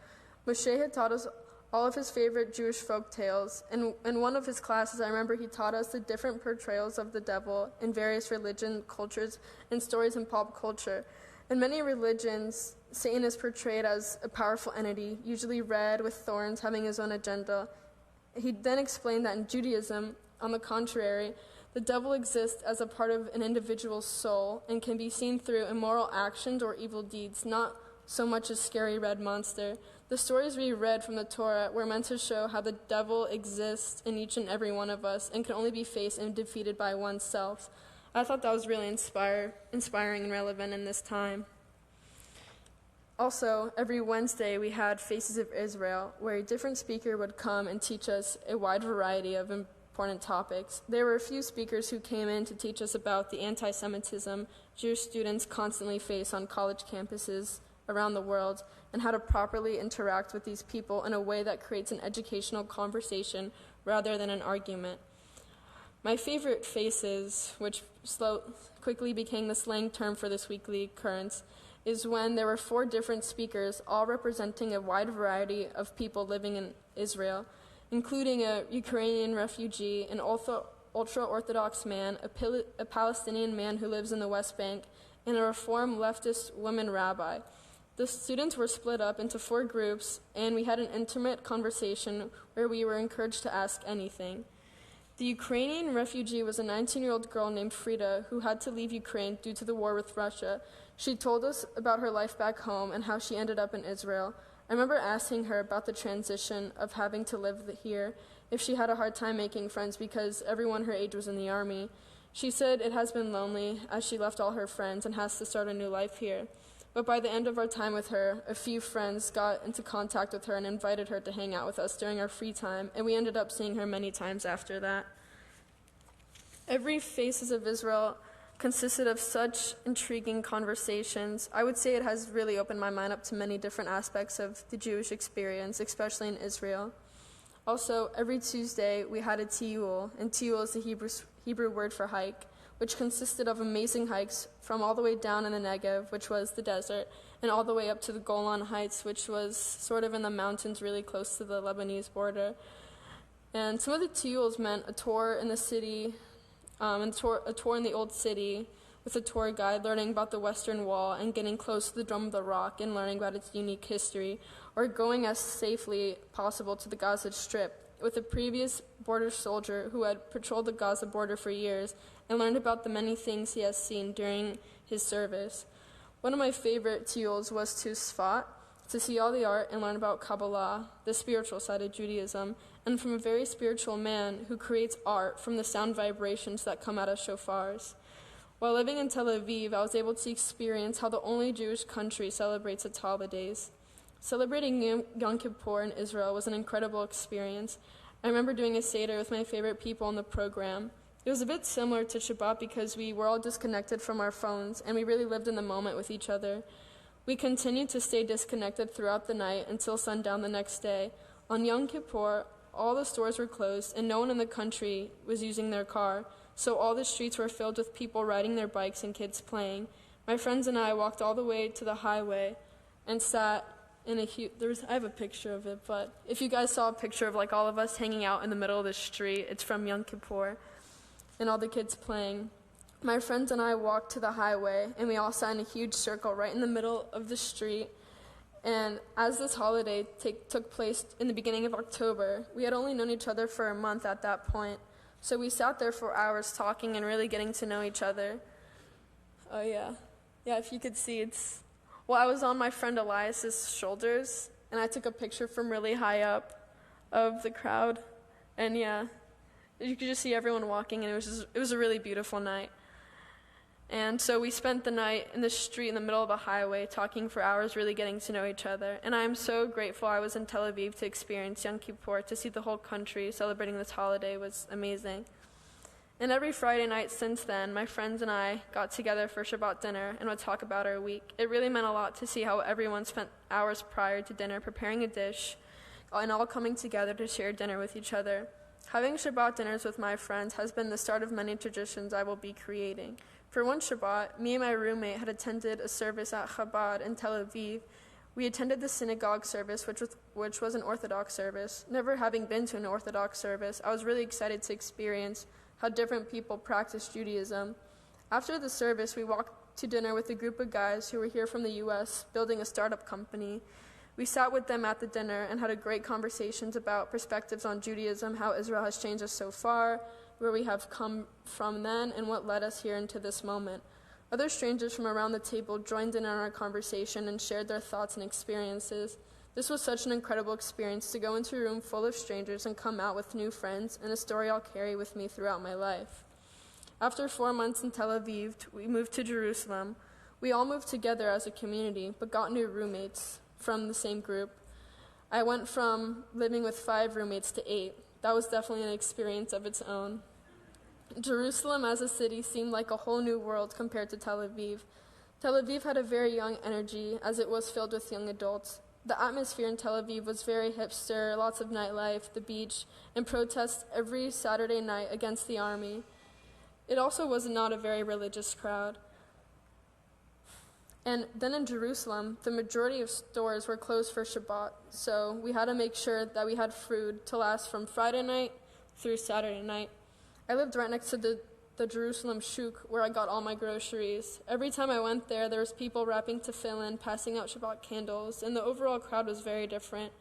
Moshe had taught us all of his favorite Jewish folk tales. And in one of his classes, I remember he taught us the different portrayals of the devil in various religion, cultures, and stories in pop culture. In many religions, Satan is portrayed as a powerful entity, usually red with thorns, having his own agenda. He then explained that in Judaism, on the contrary, the devil exists as a part of an individual's soul and can be seen through immoral actions or evil deeds, not so much a scary red monster. The stories we read from the Torah were meant to show how the devil exists in each and every one of us and can only be faced and defeated by oneself. I thought that was really inspiring and relevant in this time. Also, every Wednesday we had Faces of Israel, where a different speaker would come and teach us a wide variety of important topics. There were a few speakers who came in to teach us about the anti-Semitism Jewish students constantly face on college campuses around the world, and how to properly interact with these people in a way that creates an educational conversation rather than an argument. My favorite faces, which quickly became the slang term for this weekly occurrence, is when there were 4 different speakers, all representing a wide variety of people living in Israel, including a Ukrainian refugee, an ultra-Orthodox man, a Palestinian man who lives in the West Bank, and a Reform leftist woman rabbi. The students were split up into 4 groups, and we had an intimate conversation where we were encouraged to ask anything. The Ukrainian refugee was a 19-year-old girl named Frida who had to leave Ukraine due to the war with Russia. She told us about her life back home and how she ended up in Israel. I remember asking her about the transition of having to live here, if she had a hard time making friends because everyone her age was in the army. She said it has been lonely as she left all her friends and has to start a new life here. But by the end of our time with her, a few friends got into contact with her and invited her to hang out with us during our free time, and we ended up seeing her many times after that. Every Faces of Israel consisted of such intriguing conversations. I would say it has really opened my mind up to many different aspects of the Jewish experience, especially in Israel. Also, every Tuesday we had a tiyul, and tiyul is the Hebrew word for hike, which consisted of amazing hikes from all the way down in the Negev, which was the desert, and all the way up to the Golan Heights, which was sort of in the mountains really close to the Lebanese border. And some of the tiyuls meant a tour in the city, a tour in the old city, with a tour guide, learning about the Western Wall and getting close to the Dome of the Rock and learning about its unique history, or going as safely possible to the Gaza Strip with a previous border soldier who had patrolled the Gaza border for years and learned about the many things he has seen during his service. One of my favorite tools was to Sfat, to see all the art and learn about Kabbalah, the spiritual side of Judaism, and from a very spiritual man who creates art from the sound vibrations that come out of shofars. While living in Tel Aviv, I was able to experience how the only Jewish country celebrates its holidays. Celebrating Yom Kippur in Israel was an incredible experience. I remember doing a Seder with my favorite people on the program. It was a bit similar to Shabbat because we were all disconnected from our phones, and we really lived in the moment with each other. We continued to stay disconnected throughout the night until sundown the next day. On Yom Kippur, all the stores were closed, and no one in the country was using their car, so all the streets were filled with people riding their bikes and kids playing. My friends and I walked all the way to the highway and sat in a huge... I have a picture of it, but if you guys saw a picture of all of us hanging out in the middle of the street, it's from Yom Kippur, and all the kids playing. My friends and I walked to the highway, and we all sat in a huge circle right in the middle of the street. And as this holiday took place in the beginning of October, we had only known each other for a month at that point. So we sat there for hours talking and really getting to know each other. Oh, yeah. Yeah, if you could see, I was on my friend Elias's shoulders, and I took a picture from really high up of the crowd. And, yeah, you could just see everyone walking, and it was a really beautiful night. And so we spent the night in the street in the middle of a highway talking for hours, really getting to know each other. And I'm so grateful I was in Tel Aviv to experience Yom Kippur, to see the whole country celebrating this holiday was amazing. And every Friday night since then, my friends and I got together for Shabbat dinner and would talk about our week. It really meant a lot to see how everyone spent hours prior to dinner preparing a dish and all coming together to share dinner with each other. Having Shabbat dinners with my friends has been the start of many traditions I will be creating. For one Shabbat, me and my roommate had attended a service at Chabad in Tel Aviv. We attended the synagogue service, which was an Orthodox service. Never having been to an Orthodox service, I was really excited to experience how different people practice Judaism. After the service, we walked to dinner with a group of guys who were here from the U.S. building a startup company. We sat with them at the dinner and had a great conversations about perspectives on Judaism, how Israel has changed us so far, where we have come from then, and what led us here into this moment. Other strangers from around the table joined in on our conversation and shared their thoughts and experiences. This was such an incredible experience to go into a room full of strangers and come out with new friends and a story I'll carry with me throughout my life. After 4 months in Tel Aviv, we moved to Jerusalem. We all moved together as a community, but got new roommates from the same group. I went from living with 5 roommates to 8. That was definitely an experience of its own. Jerusalem as a city seemed like a whole new world compared to Tel Aviv. Tel Aviv had a very young energy, as it was filled with young adults. The atmosphere in Tel Aviv was very hipster, lots of nightlife, the beach, and protests every Saturday night against the army. It also was not a very religious crowd. And then in Jerusalem, the majority of stores were closed for Shabbat, so we had to make sure that we had food to last from Friday night through Saturday night. I lived right next to the Jerusalem Shuk, where I got all my groceries. Every time I went there was people wrapping tefillin, passing out Shabbat candles, and the overall crowd was very different.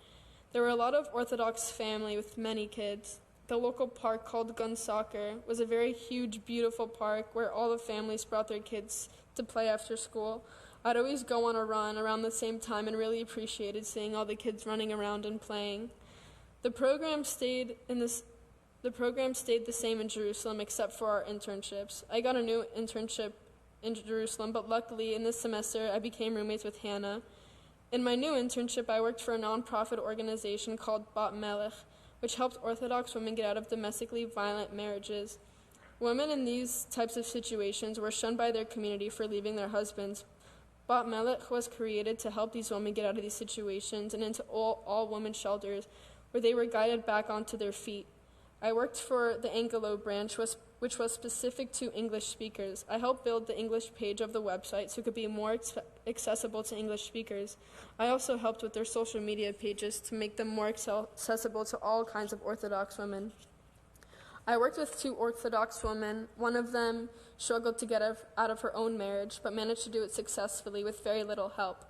There were a lot of Orthodox family with many kids. The local park called Gun Soccer was a very huge, beautiful park where all the families brought their kids to play after school. I'd always go on a run around the same time and really appreciated seeing all the kids running around and playing. The program stayed the same in Jerusalem except for our internships. I got a new internship in Jerusalem, but luckily in this semester I became roommates with Hannah. In my new internship, I worked for a nonprofit organization called Bat Melech, which helped Orthodox women get out of domestically violent marriages. Women in these types of situations were shunned by their community for leaving their husbands. Bat Melech was created to help these women get out of these situations and into all women shelters where they were guided back onto their feet. I worked for the Anglo branch, which was specific to English speakers. I helped build the English page of the website so it could be more accessible to English speakers. I also helped with their social media pages to make them more accessible to all kinds of Orthodox women. I worked with 2 Orthodox women. One of them struggled to get out of her own marriage, but managed to do it successfully with very little help.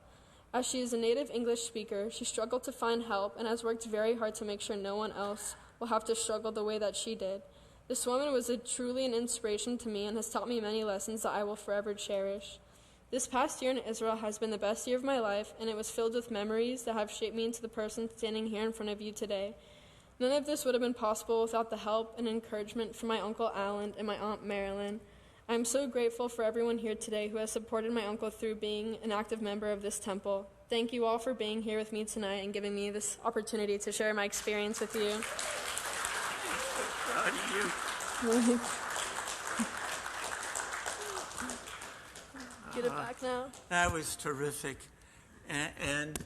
As she is a native English speaker, she struggled to find help and has worked very hard to make sure no one else will have to struggle the way that she did. This woman was truly an inspiration to me and has taught me many lessons that I will forever cherish. This past year in Israel has been the best year of my life, and it was filled with memories that have shaped me into the person standing here in front of you today. None of this would have been possible without the help and encouragement from my Uncle Allan and my Aunt Marilyn. I am so grateful for everyone here today who has supported my uncle through being an active member of this temple. Thank you all for being here with me tonight and giving me this opportunity to share my experience with you. Proud of you. Get it back now. That was terrific. And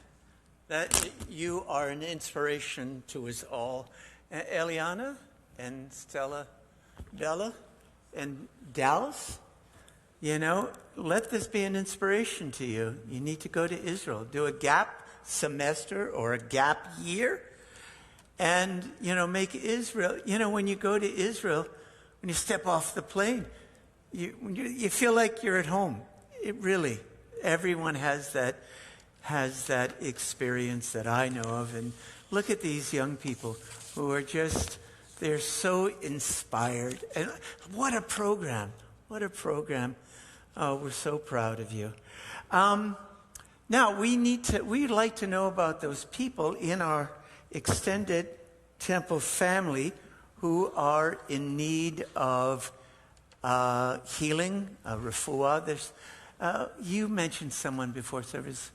that you are an inspiration to us all. Eliana and Stella, Bella and Dallas, let this be an inspiration to you. You need to go to Israel. Do a gap semester or a gap year. And, make Israel, when you go to Israel, when you step off the plane, you feel like you're at home. It really, everyone has that experience that I know of. And look at these young people who are they're so inspired. And what a program. What a program. Oh, we're so proud of you. Now, we'd like to know about those people in our extended temple family who are in need of healing, refuah. You mentioned someone before service.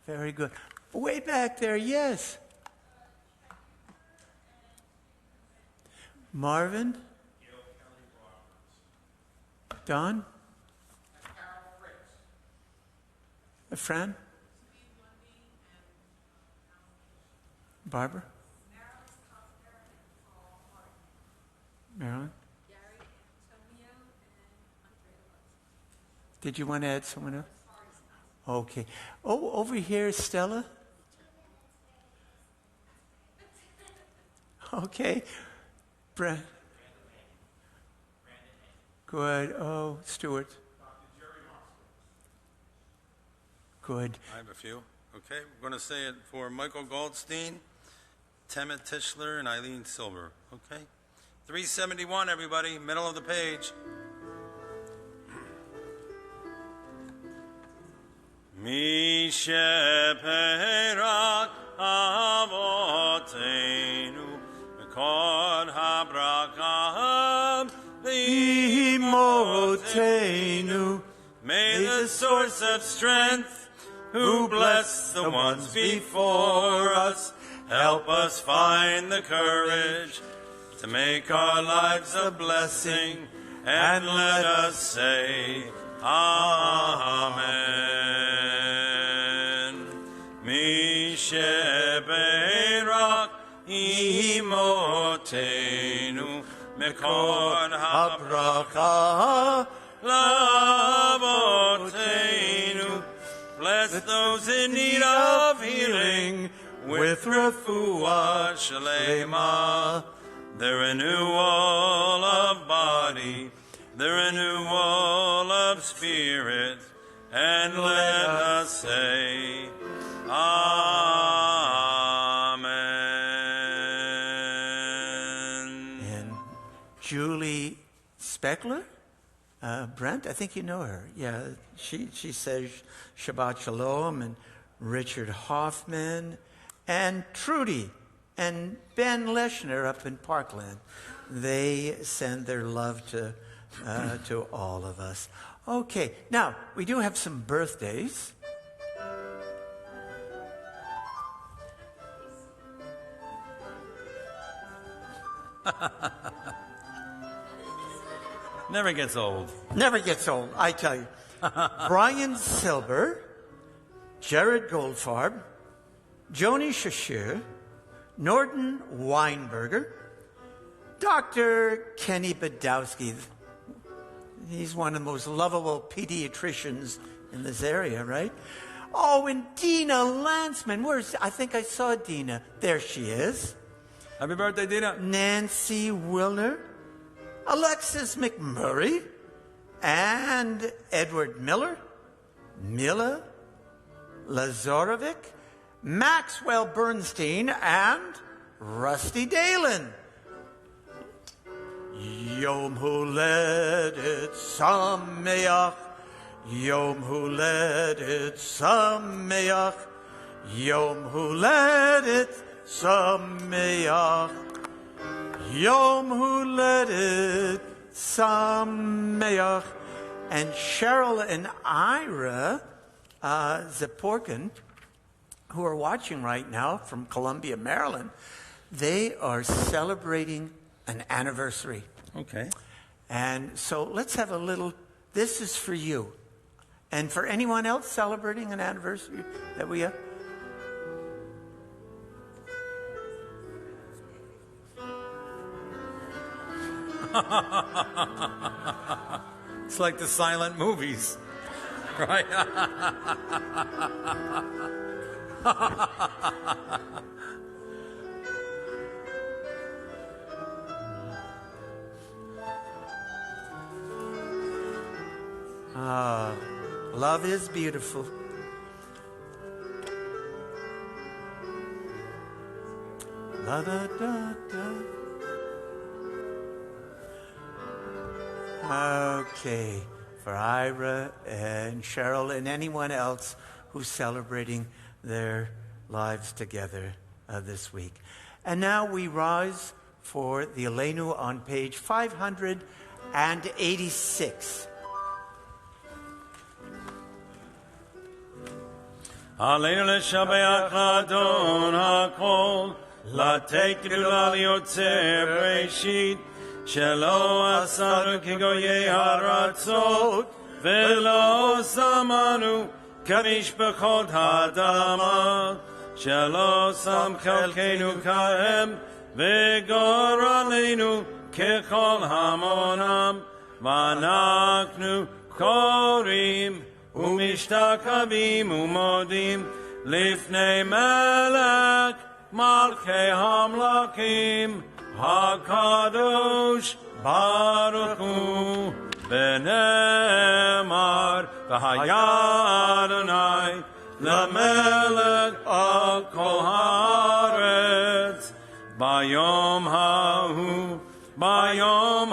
Very good. Way back there, yes. Marvin? Don? A friend? Barbara? Marilyn? Did you want to add someone else? Okay. Oh, over here, Stella. Okay. Brent. Good. Oh, Stuart. Good. I have a few. Okay, we're going to say it for Michael Goldstein, Temet Tischler, and Eileen Silver. Okay? 371, everybody, middle of the page. Mi sheperak avotenu kol habrakam Imotenu. May the source of strength, who bless the ones before us, help us find the courage to make our lives a blessing, and let us say, Amen. Mi sheberak imotenu mekor habracha lavotenu. Bless those in need of healing with refuah shlema, the renewal of body, the renewal of spirit, and let us say, Amen. And Julie Speckler? Brent, I think you know her. Yeah, she says Shabbat Shalom, and Richard Hoffman, and Trudy, and Ben Leshner up in Parkland. They send their love to all of us. Okay, now, we do have some birthdays. Never gets old. Never gets old, I tell you. Brian Silber, Jared Goldfarb, Joni Shashir, Norton Weinberger, Dr. Kenny Badowski. He's one of the most lovable pediatricians in this area, right? Oh, and Dina Landsman. I think I saw Dina. There she is. Happy birthday, Dina. Nancy Wilner, Alexis McMurray, and Edward Miller, Mila Lazarovic, Maxwell Bernstein, and Rusty Dalen. Yom Huledet Sameach, Yom Huledet Sameach, Yom Huledet Sameach, Yom Huledet Sameach. And Cheryl and Ira Zaporkin, who are watching right now from Columbia, Maryland, they are celebrating an anniversary. Okay. And so let's have a little, this is for you. And for anyone else celebrating an anniversary that we have. It's like the silent movies, right? Love is beautiful. La da da da. Okay, for Ira and Cheryl and anyone else who's celebrating their lives together this week. And now we rise for the Aleinu on page 586. Aleinu l'shabeach l'adon hakol, לתת גדולה ליוצר בראשית, שלא עשנו כגויי הארצות, ולא שמנו כמשפחות האדמה, שלא שם חלקנו כהם, וגורלנו ככל המונם, ואנחנו קוראים ומשתחווים ומודים לפני מלך מלכי המלכים, הקדוש ברוך הוא, ונאמר, והיה אדוני למלך על כל הארץ, ביום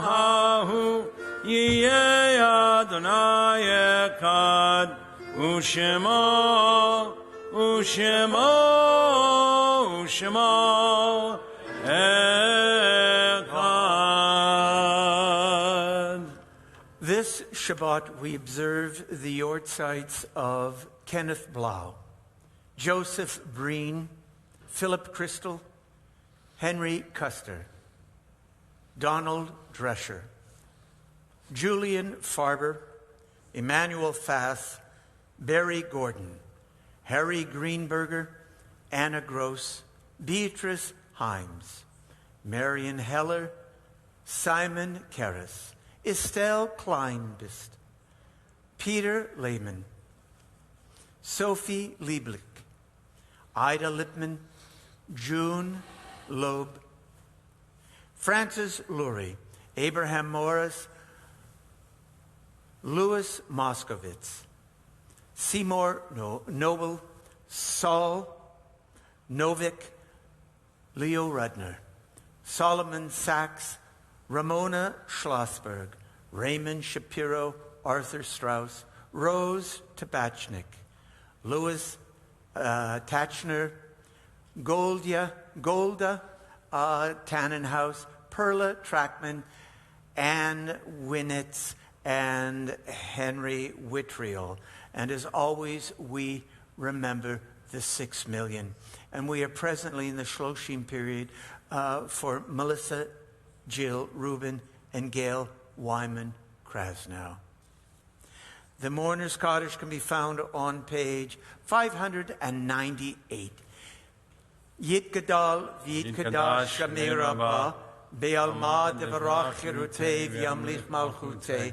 ההוא, יהיה אדוני אחד, ושמו echad. This Shabbat we observe the yortzites of Kenneth Blau, Joseph Breen, Philip Crystal, Henry Custer, Donald Drescher, Julian Farber, Emmanuel Fath, Barry Gordon, Harry Greenberger, Anna Gross, Beatrice Himes, Marion Heller, Simon Karras, Estelle Kleinbist, Peter Lehman, Sophie Lieblich, Ida Lippman, June Loeb, Francis Lurie, Abraham Morris, Louis Moskowitz, Seymour Noble, Saul Novick, Leo Rudner, Solomon Sachs, Ramona Schlossberg, Raymond Shapiro, Arthur Strauss, Rose Tabachnik, Louis Tachner, Golda Tannenhaus, Perla Trackman, Anne Winnitz, and Henry Whitriol. And as always, we remember the 6 million. And we are presently in the Shloshim period for Melissa, Jill, Reuben, and Gail Wyman Krasnow. The Mourner's Kaddish can be found on page 598. Yitgadal v'yitkadash shamir rabba be'alma devarach chirutei v'yamlich malchutei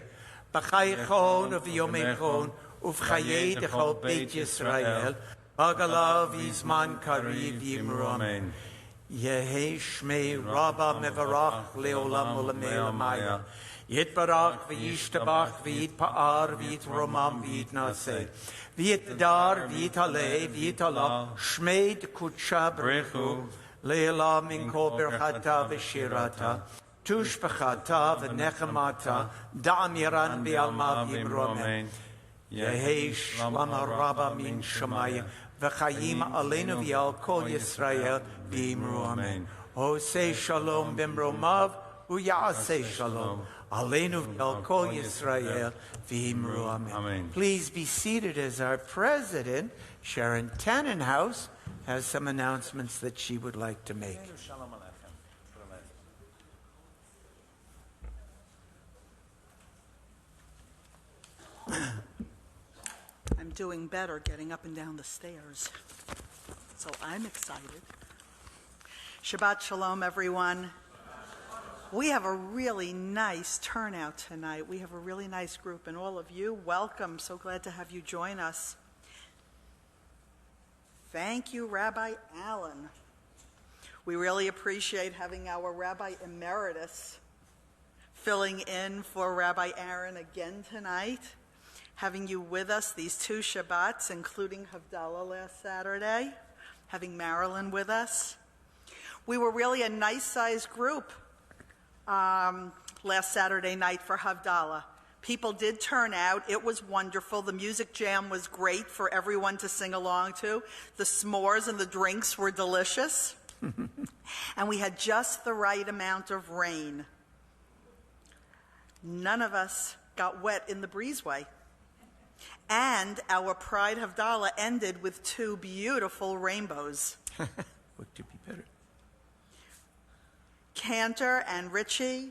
b'chayechon v'yomechon uv'chayei dechol beit Yisrael Agalav Izman Kariv Yimru Amen. Yehi Shmei Rabba Mevarach Leolam Ulamei Lamaya. Yitbarach v'yishtabach v'yitpa'ar v'yitromam v'yitnaseh. V'yitdar v'yitaleh v'yitalach shmeid kutsha brechu le'ela min kol berchata v'shirata tushbechata v'nechemata da'amiran v'yalma v'yimromen Yehi shlama rabba min shamayim v'chayim aleinu v'yal kol Yisrael v'yimru amen. Hosei shalom b'mromav u'ya'aseh shalom Aleinu v'al kol Yisrael v'imru amen. Please be seated as our president, Sharon Tannenhouse, has some announcements that she would like to make. I'm doing better getting up and down the stairs, so I'm excited. Shabbat Shalom, everyone. We have a really nice turnout tonight. We have a really nice group, and all of you, welcome. So glad to have you join us. Thank you, Rabbi Allan. We really appreciate having our Rabbi Emeritus filling in for Rabbi Aaron again tonight, having you with us these 2 Shabbats, including Havdalah last Saturday, having Marilyn with us. We were really a nice-sized group last Saturday night for Havdalah. People did turn out. It was wonderful. The music jam was great for everyone to sing along to. The s'mores and the drinks were delicious. And we had just the right amount of rain. None of us got wet in the breezeway. And our Pride Havdalah ended with 2 beautiful rainbows. What could be better? Cantor and Richie,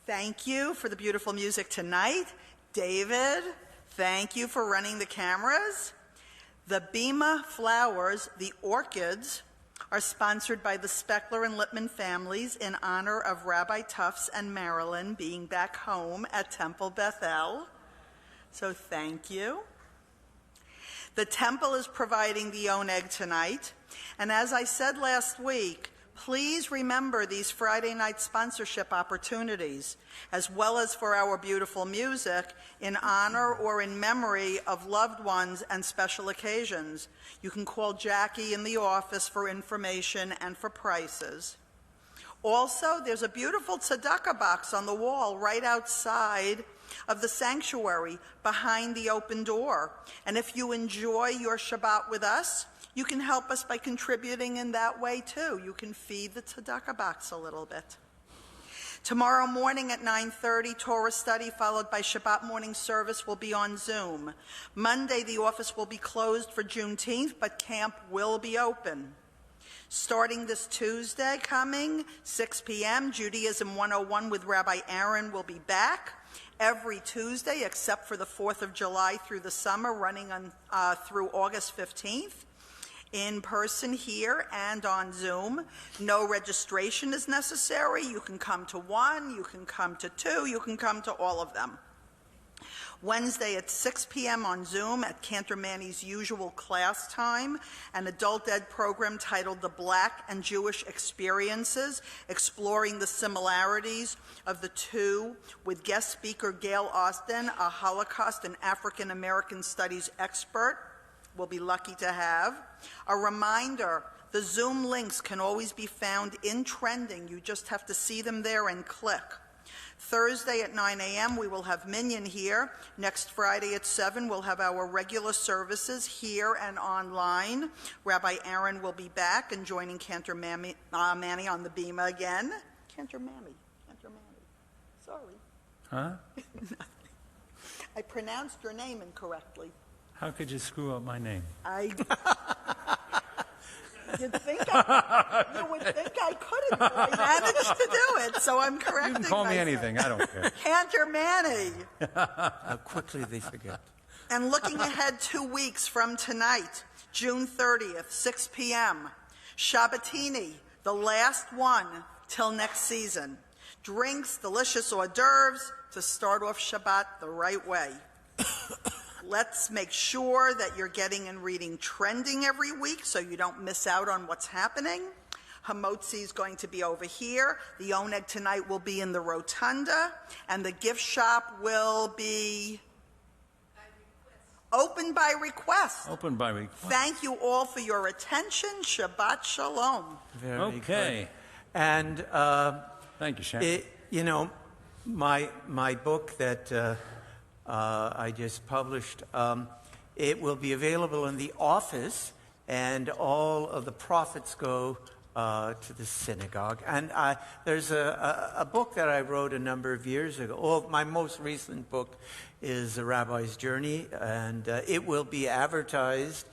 thank you for the beautiful music tonight. David, thank you for running the cameras. The Bima flowers, the orchids, are sponsored by the Speckler and Lippman families in honor of Rabbi Tuffs and Marilyn being back home at Temple Bethel. So thank you. The temple is providing the oneg tonight. And as I said last week, please remember these Friday night sponsorship opportunities, as well as for our beautiful music, in honor or in memory of loved ones and special occasions. You can call Jackie in the office for information and for prices. Also, there's a beautiful tzedakah box on the wall right outside of the sanctuary behind the open door. And if you enjoy your Shabbat with us, you can help us by contributing in that way too. You can feed the tzedakah box a little bit. Tomorrow morning at 9:30, Torah study followed by Shabbat morning service will be on Zoom. Monday, the office will be closed for Juneteenth, but camp will be open. Starting this Tuesday coming, 6 p.m., Judaism 101 with Rabbi Aaron will be back every Tuesday except for the 4th of July through the summer, running on through August 15th. In person here and on Zoom. No registration is necessary. You can come to 1, you can come to 2, you can come to all of them. Wednesday at 6 p.m. on Zoom at Cantor Manny's usual class time, an adult ed program titled The Black and Jewish Experiences, exploring the similarities of the two, with guest speaker Gail Austin, a Holocaust and African American studies expert. We'll be lucky to have. A reminder, the Zoom links can always be found in trending. You just have to see them there and click. Thursday at 9 a.m. we will have Minyan here. Next Friday at 7 we'll have our regular services here and online. Rabbi Aaron will be back and joining Cantor Manny on the Bima again. Cantor Manny. Sorry. Huh? I pronounced your name incorrectly. How could you screw up my name? You would think I couldn't, but I managed to do it, so I'm correcting You can call me myself. anything, I don't care. Cantor Manny. How quickly they forget. And looking ahead 2 weeks from tonight, June 30th, 6 p.m., Shabbatini, the last one till next season. Drinks, delicious hors d'oeuvres to start off Shabbat the right way. Let's make sure that you're getting and reading Trending every week so you don't miss out on what's happening. Hamotzi is going to be over here. The oneg tonight will be in the rotunda, and the gift shop will be open by request. Open by request. Thank you all for your attention. Shabbat shalom. Very Okay. good. And Thank you, Sharon. you know, my book that I just published, it will be available in the office, and all of the profits go to the synagogue. And there's a book that I wrote a number of years ago. Oh, my most recent book is A Rabbi's Journey, and it will be advertised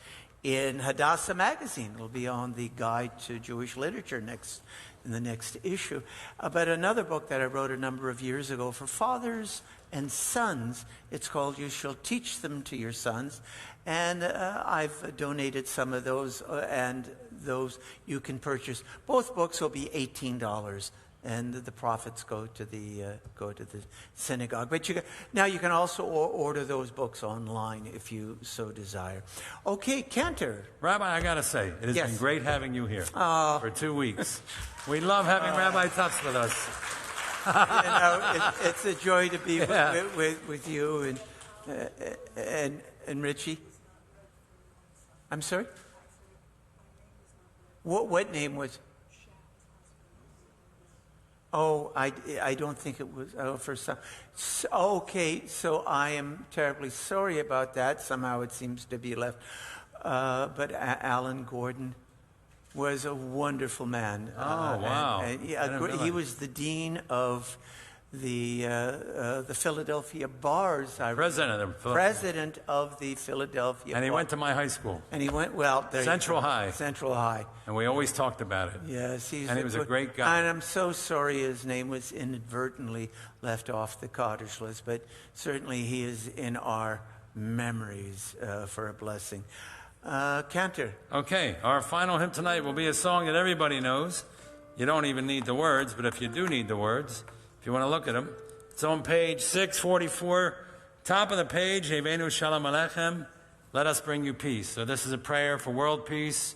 in Hadassah magazine. It'll be on the Guide to Jewish Literature in the next issue. But another book that I wrote a number of years ago for fathers and sons, it's called You Shall Teach Them to Your Sons. And I've donated some of those, and those you can purchase. Both books will be $18, and the profits go to the synagogue. But now you can also order those books online if you so desire. Okay, Cantor. Rabbi, I got to say, it has Yes. been great having you here for 2 weeks. We love having Rabbi Tuffs with us. It's a joy to be with you and Richie. I'm sorry? What name was? Oh, I don't think it was for some. Okay, so I am terribly sorry about that. Somehow it seems to be left. But Allan Gordon was a wonderful man. Oh, wow. He was the dean of the Philadelphia bars. President of the Philadelphia And he Bar. went to my high school, And he went, Central High. Central High. And we always talked about it. Yes, he was a great guy. And I'm so sorry his name was inadvertently left off the cottage list, but certainly he is in our memories for a blessing. Cantor. Okay, our final hymn tonight will be a song that everybody knows. You don't even need the words, but if you do need the words, if you want to look at them, it's on page 644, top of the page, Hevenu Shalom Aleichem, let us bring you peace. So this is a prayer for world peace.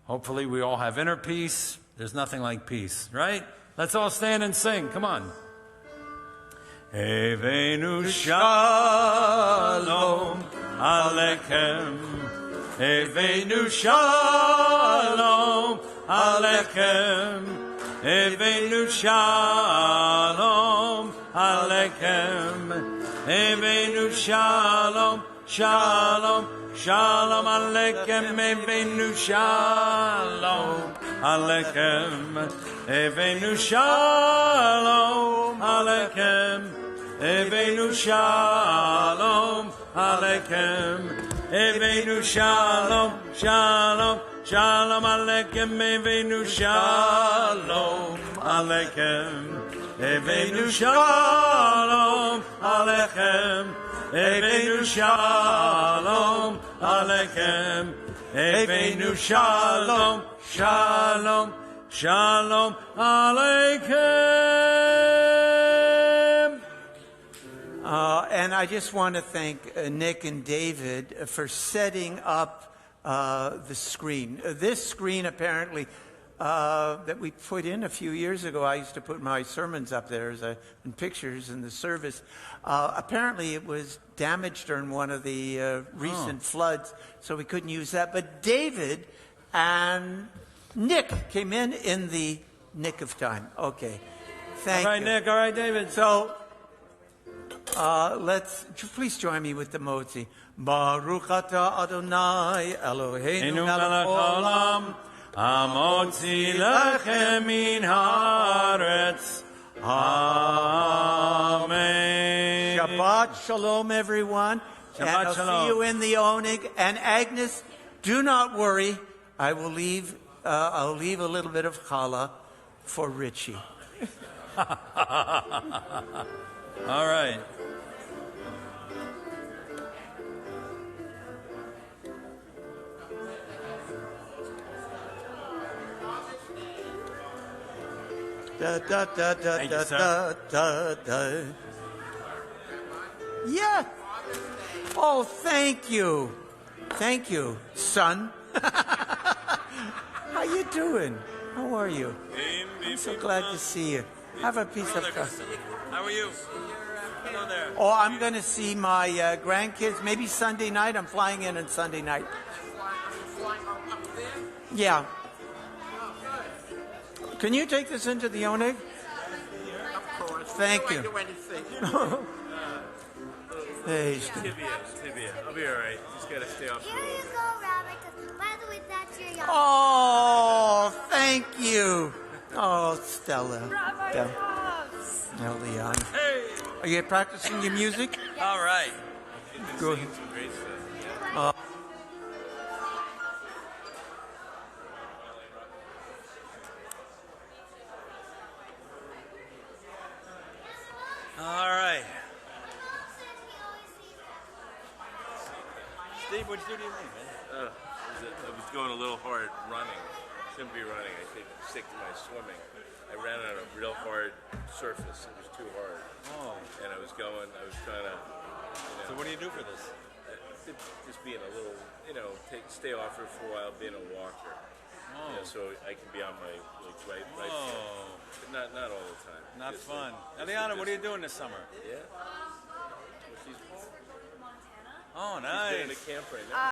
Hopefully we all have inner peace. There's nothing like peace, right? Let's all stand and sing. Come on. Hevenu Shalom Aleichem, Hevenu Shalom Aleichem, Hevenu Shalom Aleichem, Hevenu Shalom, Shalom, Shalom Aleichem, Hevenu Shalom Aleichem, Hevenu Shalom Aleichem, Hevenu Shalom Aleichem, Hevenu Shalom, Shalom, Shalom Aleichem, Hevenu Shalom Aleichem, Hevenu Shalom Aleichem, Hevenu Shalom Aleichem, Hevenu Shalom, Shalom, Shalom Aleichem. And I just want to thank Nick and David for setting up the screen. This screen apparently that we put in a few years ago, I used to put my sermons up there in pictures in the service. Apparently it was damaged during one of the recent floods, so we couldn't use that. But David and Nick came in the nick of time. Okay. Thank you. All right, Nick. All right, David. So please join me with the Motzi. Baruch atah Adonai Eloheinu melech haolam, Hamotzi lechem min haaretz. Amen. Shabbat shalom, everyone. Shabbat and I'll shalom. see you in the Onig. And Agnes, do not worry. I'll leave a little bit of challah for Richie. All right. Da, da, da, da, Thank you, da, sir. da, da. Yeah. Oh, thank you. Thank you, son. How you doing? How are you? I'm so glad to see you. Have a piece of crust. How are you? Hello there. Oh, I'm going to see my grandkids. Maybe Sunday night. I'm flying in on Sunday night. Yeah. Can you take this into the Oneg? Of course. Thank you. Do anything. Hey. Tibia. I'll be all right. Just gotta stay off. Here you go, Rabbi. 'Cause by the way, that's your yacht. Oh, thank you. Oh, Stella. Rabbi Del- Tuffs. Leon. Hey. Are you practicing your music? All right. Go ahead. Some great stuff. All right. Steve, what'd you do to your knee, man? I was going a little hard running. Shouldn't be running. I think I'm sick to my swimming. I ran on a real hard surface. It was too hard. Oh. And I was trying to, So what do you do for this? just being a little, stay off it for a while, being a walker. Oh. So I can be on my right foot. Oh. But not all the time. Not Just fun. like- Eliana, what are you doing this summer? Yeah. Well, she's Oh, in a nice. camp right now.